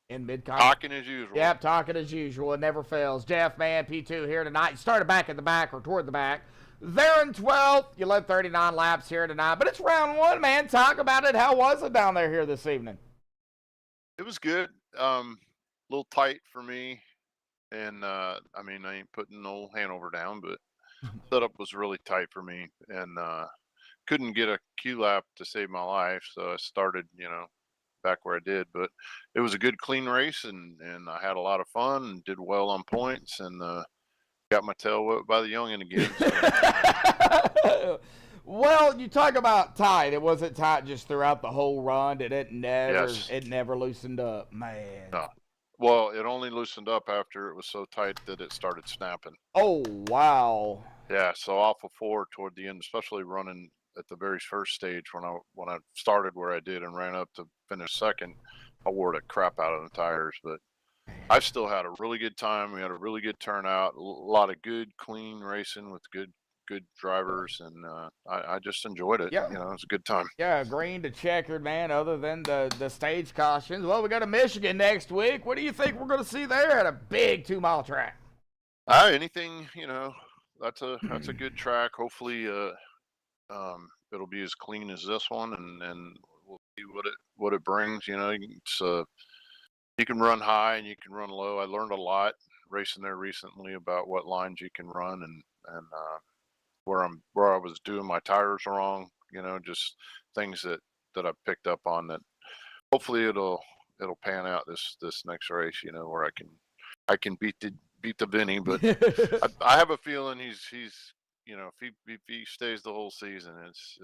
in mid-con. Talking as usual. Yep, talking as usual. It never fails. Jeff, man, P2 here tonight. Started back at the back or toward the back. There in 12th. You led 39 laps here tonight. But it's round 1, man. Talk about it. How was it down there here this evening? It was good. A little tight for me. And, I mean, I ain't putting no Hanover down, but setup was really tight for me. And, couldn't get a Q lap to save my life, so I started, back where I did. But it was a good, clean race, and I had a lot of fun and did well on points, and got my tail whipped by the youngin' again. So. Well, you talk about tight. It wasn't tight just throughout the whole run. It never loosened up, man. No, Well, it only loosened up after it was so tight that it started snapping. Oh, wow. Yeah, so off of 4 toward the end, especially running at the very first stage when I started where I did and ran up to finish second, I wore the crap out of the tires. But I still had a really good time. We had a really good turnout, a lot of good, clean racing with good drivers, and I just enjoyed it. Yeah. You know, it was a good time. Yeah, green to checkered, man, other than the stage cautions. Well, we go to Michigan next week. What do you think we're going to see there at a big 2-mile track? Anything, you know, that's a good track. Hopefully, it'll be as clean as this one, and we'll see what it brings. You know, it's you can run high and you can run low. I learned a lot racing there recently about what lines you can run and where I was doing my tires wrong. You know, just things that I picked up on that. Hopefully, it'll pan out this next race. You know, where I can beat the Vinny, but I have a feeling he's you know, if he stays the whole season, it's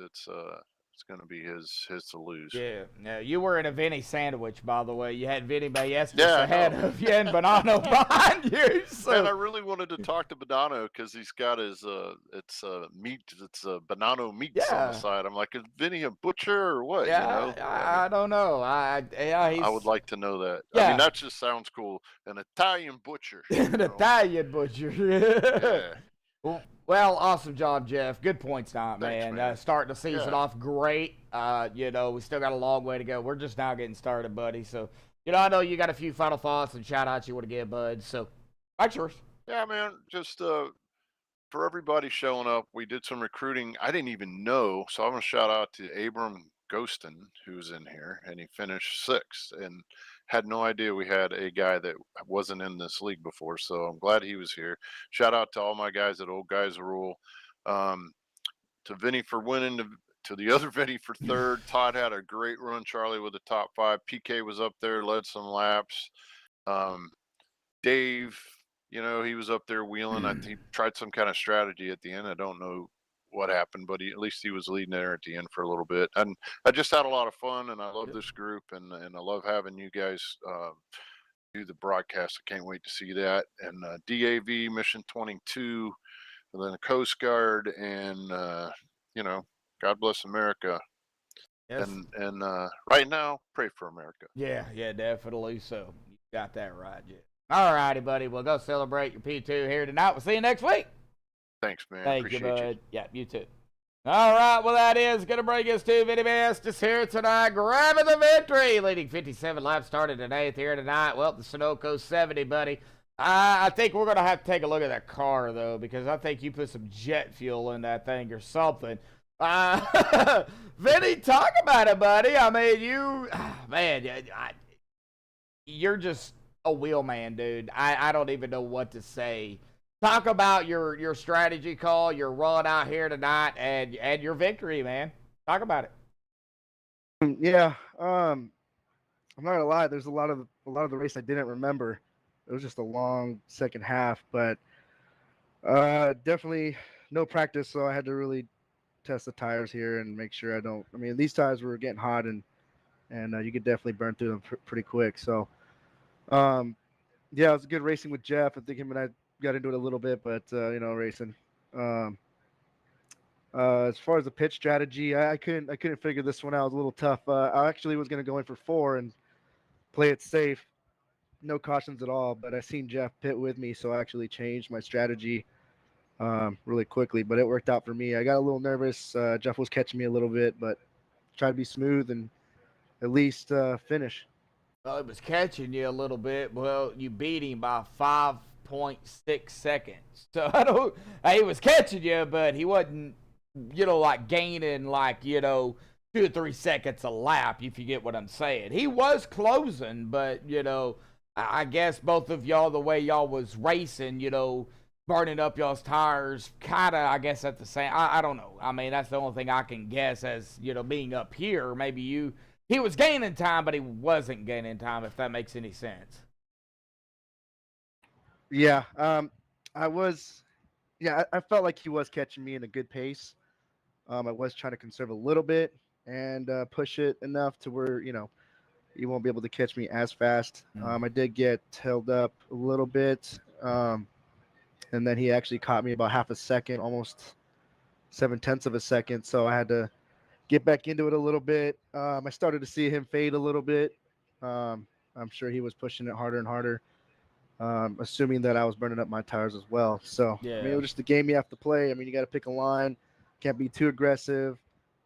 going to be his to lose. Yeah, you were in a Vinny sandwich, by the way. You had Vinny Ballestas Yeah, ahead of you and Bonanno behind you. So. And I really wanted to talk to Bonanno because he's got his meat. It's Bonanno meats on the side. I'm like, is Vinny a butcher or what? Yeah, you know? I don't know. I would like to know that. Yeah. I mean, that just sounds cool. An Italian butcher. An Italian butcher. Yeah. Well, awesome job, Jeff. Good points tonight, Thanks, man. Starting the season Yeah. off great. You know, we still got a long way to go. We're just now getting started, buddy. So, you know, I know you got a few final thoughts and shout outs you want to give, bud. So, that's yours. Yeah, man. Just for everybody showing up, we did some recruiting. I didn't even know, so I'm gonna shout out to Abram Ghostin, who's in here, and he finished 6th, and had no idea we had a guy that wasn't in this league before. So I'm glad he was here. Shout out to all my guys at Old Guys Rule, to Vinny for winning, to the other Vinny for 3rd. Todd had a great run. Charlie with the top 5. PK was up there, led some laps. Dave, you know, he was up there wheeling. I think he tried some kind of strategy at the end. I don't know what happened, but at least he was leading there at the end for a little bit. And I just had a lot of fun, and I love this group, and I love having you guys do the broadcast. I can't wait to see that. And DAV Mission 22, and then the Coast Guard, and you know, God bless America. Yes. And right now, pray for America. Yeah, definitely so. You got that right, Jeff. All righty, buddy. We'll go celebrate your P2 here tonight. We'll see you next week. Thanks, man. Thank you, Appreciate bud. Yeah, you too. All right, well, that is going to bring us to Vinny Ballestas here tonight, grabbing the victory, leading 57 laps, started in 8th here tonight. Well, the Sunoco 70, buddy. I think we're going to have to take a look at that car, though, because I think you put some jet fuel in that thing or something. Vinny, talk about it, buddy. I mean, you're just a wheel man, dude. I don't even know what to say. Talk about your strategy call, your run out here tonight, and your victory, man. Talk about it. Yeah, I'm not gonna lie. There's a lot of the race I didn't remember. It was just a long second half, but definitely no practice, so I had to really test the tires here and make sure I don't. I mean, these tires were getting hot, and you could definitely burn through them pretty quick. So, yeah, it was good racing with Jeff. I think him and I got into it a little bit, but you know, racing. As far as the pitch strategy, I couldn't figure this one out. It was a little tough. I actually was going to go in for 4 and play it safe, no cautions at all. But I seen Jeff pit with me, so I actually changed my strategy really quickly. But it worked out for me. I got a little nervous. Jeff was catching me a little bit, but tried to be smooth and at least finish. Well, he was catching you a little bit. Well, you beat him by 5.6 seconds. So he was catching you, but he wasn't, you know, like gaining like, you know, 2 or 3 seconds a lap, if you get what I'm saying. He was closing, but, you know, I guess both of y'all, the way y'all was racing, you know, burning up y'all's tires, kind of, I guess, at the same, I don't know. I mean, that's the only thing I can guess as, you know, being up here. Maybe he was gaining time, but he wasn't gaining time, if that makes any sense. Yeah, I felt like he was catching me in a good pace. I was trying to conserve a little bit and push it enough to where, you know, he won't be able to catch me as fast. I did get held up a little bit, and then he actually caught me about half a second, almost 7/10 of a second. So I had to get back into it a little bit. I started to see him fade a little bit. I'm sure he was pushing it harder and harder, assuming that I was burning up my tires as well. So I mean, it was just the game you have to play. I mean, you got to pick a line. Can't be too aggressive.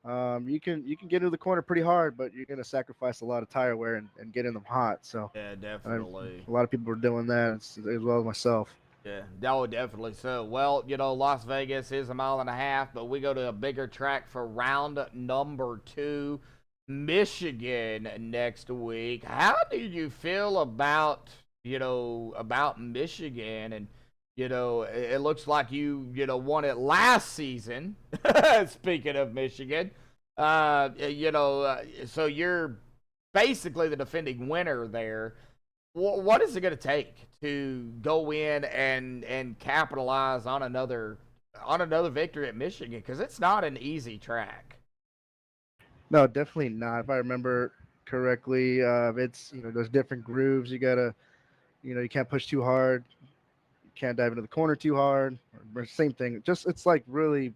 You can get into the corner pretty hard, but you're gonna sacrifice a lot of tire wear and get in them hot. So Yeah, definitely. a lot of people are doing that as well as myself. Yeah, oh, definitely so. Well, Las Vegas is 1.5 miles, but we go to a bigger track for round number 2, Michigan next week. How did you feel about, about Michigan? And, it looks like you, won it last season. Speaking of Michigan, so you're basically the defending winner there. What is it going to take to go in and capitalize on another victory at Michigan? Because it's not an easy track. No, definitely not. If I remember correctly, it's there's different grooves. You gotta, you can't push too hard. You can't dive into the corner too hard. Same thing. Just it's like really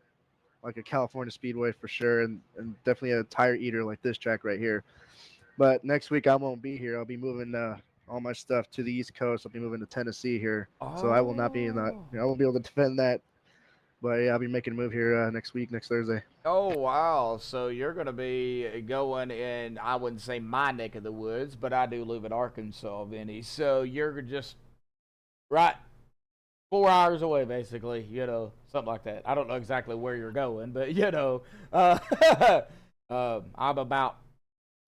like a California speedway for sure, and definitely a tire eater like this track right here. But next week I won't be here. I'll be moving all my stuff to the East Coast. I'll be moving to Tennessee here, so I will not be in that. I won't be able to defend that. But yeah, I'll be making a move here next Thursday. Oh wow! So you're going to be going in, I wouldn't say my neck of the woods, but I do live in Arkansas, Vinny. So you're just right 4 hours away, basically. Something like that. I don't know exactly where you're going, but I'm about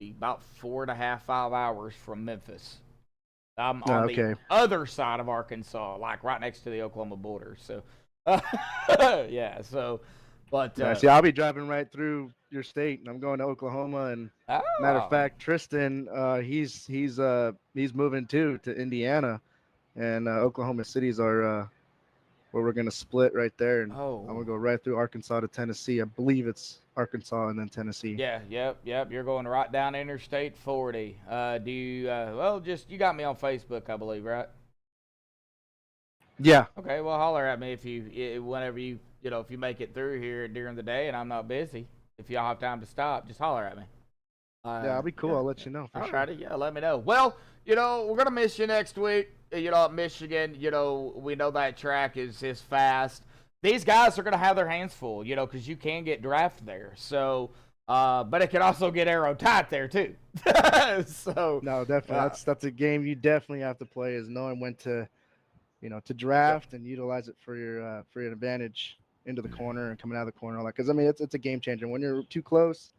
4.5, 5 hours from Memphis. I'm on the other side of Arkansas, like right next to the Oklahoma border. So, yeah. So, but see, I'll be driving right through your state, and I'm going to Oklahoma. And matter of fact, Tristan, he's moving too to Indiana, and Oklahoma City's are where we're gonna split right there, and I'm gonna go right through Arkansas to Tennessee. I believe it's Arkansas and then Tennessee. Yeah, yep. You're going right down Interstate 40. Do you? You got me on Facebook, I believe, right? Yeah. Okay. Well, holler at me whenever you if you make it through here during the day and I'm not busy. If y'all have time to stop, just holler at me. Yeah, I'll be cool. I'll let you know. For Alrighty, yeah, let me know. Well, we're gonna miss you next week. At Michigan, we know that track is fast. These guys are gonna have their hands full, because you can get drafted there. So, but it can also get aero tight there too. So no, definitely, that's a game you definitely have to play, is knowing when to, to draft and utilize it for your advantage into the corner and coming out of the corner. Because I mean, it's a game changer. When you're too close,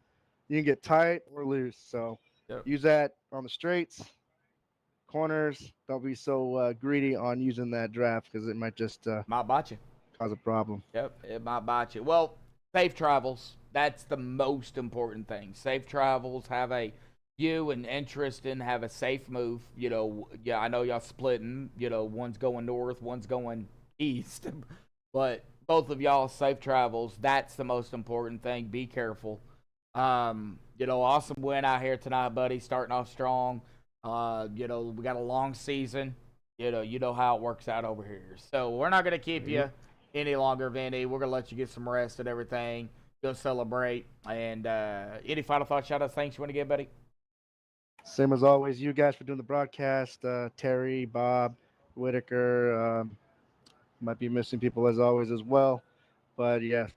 you can get tight or loose. So use that on the straights, corners. Don't be so greedy on using that draft, because it might just might bite you, cause a problem. Yep, it might bite you. Well, safe travels. That's the most important thing. Safe travels. Have a view and interest in, have a safe move. Yeah, I know y'all splitting. One's going north, one's going east, but both of y'all safe travels. That's the most important thing. Be careful. Awesome win out here tonight, buddy. Starting off strong. We got a long season. You know how it works out over here. So we're not gonna keep you any longer, Vinny. We're gonna let you get some rest and everything. Go celebrate. And any final thoughts, shout outs, thanks you want to give, buddy? Same as always, you guys for doing the broadcast. Terry, Bob, Whitaker. Might be missing people as always as well. But yeah,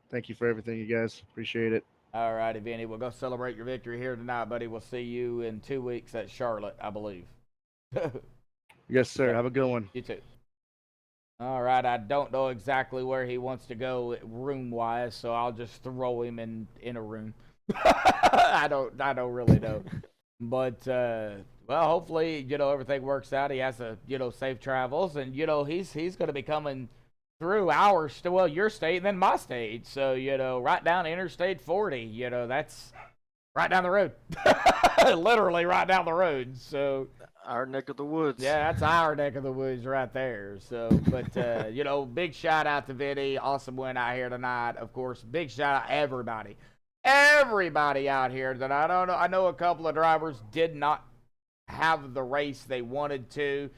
thank you for everything, you guys. Appreciate it. All righty, Vinny. We'll go celebrate your victory here tonight, buddy. We'll see you in 2 weeks at Charlotte, I believe. Yes, sir. Have a good one. You too. All right. I don't know exactly where he wants to go room-wise, so I'll just throw him in a room. I don't really know. But, well, hopefully, everything works out. He has safe travels. And, he's going to be coming through your state and then my state. So, right down Interstate 40, that's right down the road. Literally right down the road. So our neck of the woods. Yeah, that's our neck of the woods right there. So, but, big shout out to Vinny. Awesome win out here tonight. Of course, big shout out everybody. everybody out here that I know a couple of drivers did not have the race they wanted to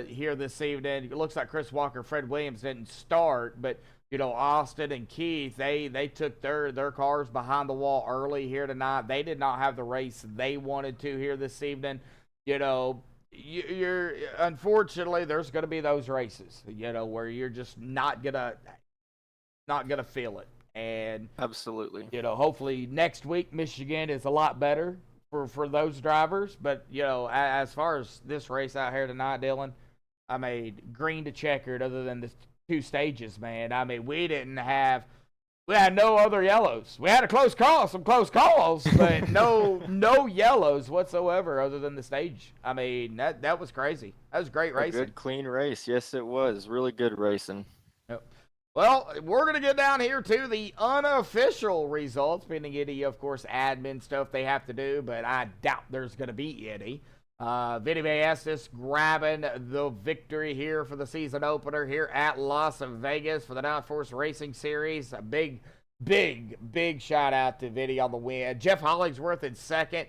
here this evening. It looks like Chris Walker, Fred Williams didn't start, but you know, Austin and Keith, they took their cars behind the wall early here tonight. They did not have the race they wanted to here this evening. You know, you're unfortunately there's going to be those races, you know, where you're just not gonna feel it. And Absolutely. you know, hopefully next week Michigan is a lot better for those drivers. But you know, as far as this race out here tonight, Dylan, I mean, green to checkered other than the 2 stages, man. I mean, we had no other yellows. We had a close call, some close calls, but no yellows whatsoever other than the stage. I mean, that was crazy. That was great racing. A good, clean race. Yes, it was. Really good racing. Yep. Well, we're going to get down here to the unofficial results, pending any, of course, admin stuff they have to do, but I doubt there's going to be any. Vinny Estes grabbing the victory here for the season opener here at Las Vegas for the Downforce Racing Series. A big shout out to Vinny on the win. Jeff Hollingsworth in second.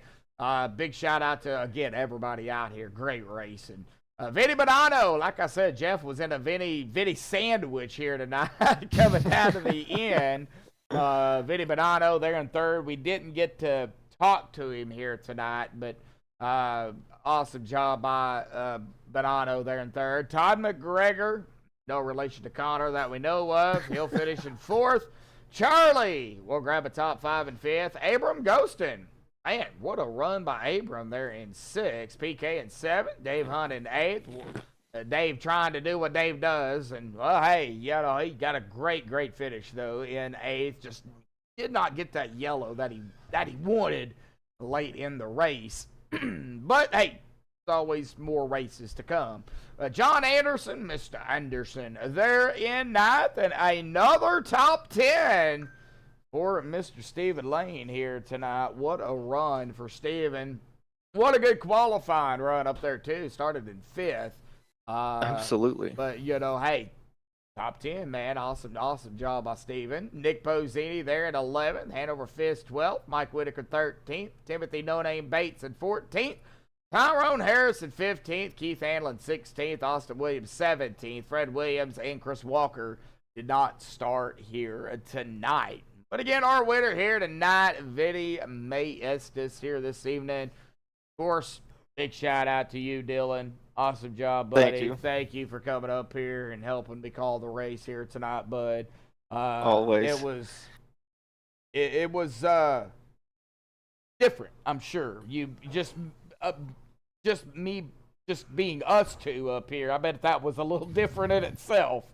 Big shout out to, again, everybody out here. Great racing. Vinny Bonanno, like I said, Jeff was in a Vinny sandwich here tonight coming down to the end. Vinny Bonanno there in third. We didn't get to talk to him here tonight, but awesome job by Bonanno there in third. Todd McGregor, no relation to Connor that we know of. He'll finish in fourth. Charlie will grab a top 5 in fifth. Abram Ghostin. Man, what a run by Abram there in sixth. PK in seventh. Dave Hunt in eighth. Dave trying to do what Dave does. And, well, hey, you know, he got a great finish, though, in eighth. Just did not get that yellow that he wanted late in the race. But, hey, there's always more races to come. John Anderson, Mr. Anderson, there in ninth. And another top 10 for Mr. Stephen Lane here tonight. What a run for Stephen. What a good qualifying run up there, too. Started in fifth. Absolutely. But, you know, hey, top 10, man. Awesome job by Stephen. Nick Pozzini there at 11th. Hanover Fist 12th. Mike Whitaker 13th. Timothy No Name Bates at 14th. Tyrone Harrison 15th. Keith Hanlon 16th. Austin Williams 17th. Fred Williams and Chris Walker did not start here tonight. But again, our winner here tonight, Vinny Estes here this evening. Of course, big shout out to you, Dylan. Awesome job, buddy. Thank you for coming up here and helping me call the race here tonight, bud. Always. It was different, I'm sure. You just being us two up here. I bet that was a little different in itself.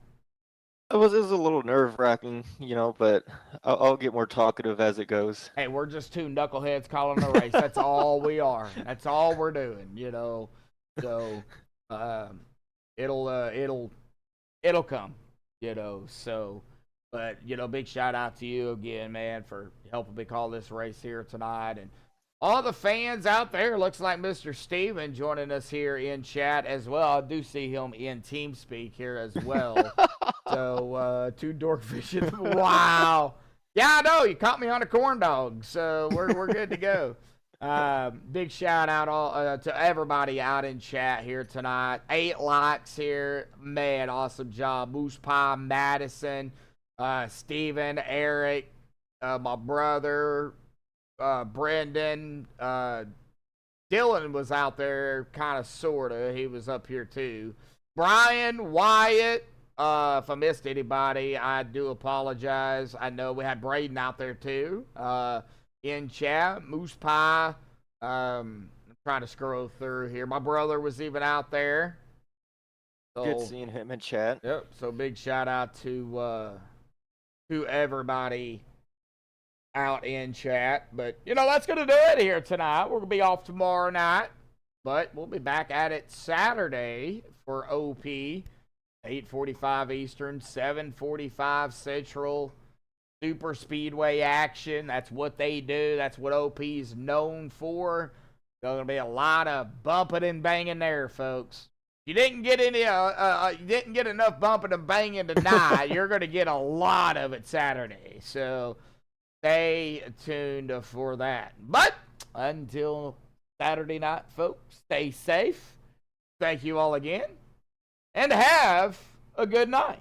It was a little nerve-wracking, you know, but I'll get more talkative as it goes. Hey, we're just two knuckleheads calling a race. That's all we are. That's all we're doing, you know. So it'll come, you know. So, but you know, big shout out to you again, man, for helping me call this race here tonight, and all the fans out there. Looks like Mr. Steven joining us here in chat as well. I do see him in TeamSpeak here as well. So, two Dorkfish. Wow. Yeah, I know. You caught me on a corn dog. So, we're good to go. Big shout out to everybody out in chat here tonight. 8 likes here. Man, awesome job. Moose Pie, Madison, Steven, Eric, my brother, Brendan, Dylan was out there, kind of, sort of. He was up here too. Brian, Wyatt, if I missed anybody, I do apologize. I know we had Braden out there too, in chat. Moose Pie, I'm trying to scroll through here. My brother was even out there. So, good seeing him in chat. Yep, so big shout out to everybody out in chat. But, you know, that's going to do it here tonight. We're going to be off tomorrow night, but we'll be back at it Saturday for OP, 8:45 Eastern, 7:45 Central. Super Speedway action. That's what they do. That's what OP is known for. There's going to be a lot of bumping and banging there, folks. You didn't get you didn't get enough bumping and banging tonight. You're going to get a lot of it Saturday. So stay tuned for that. But until Saturday night, folks, stay safe. Thank you all again, and have a good night.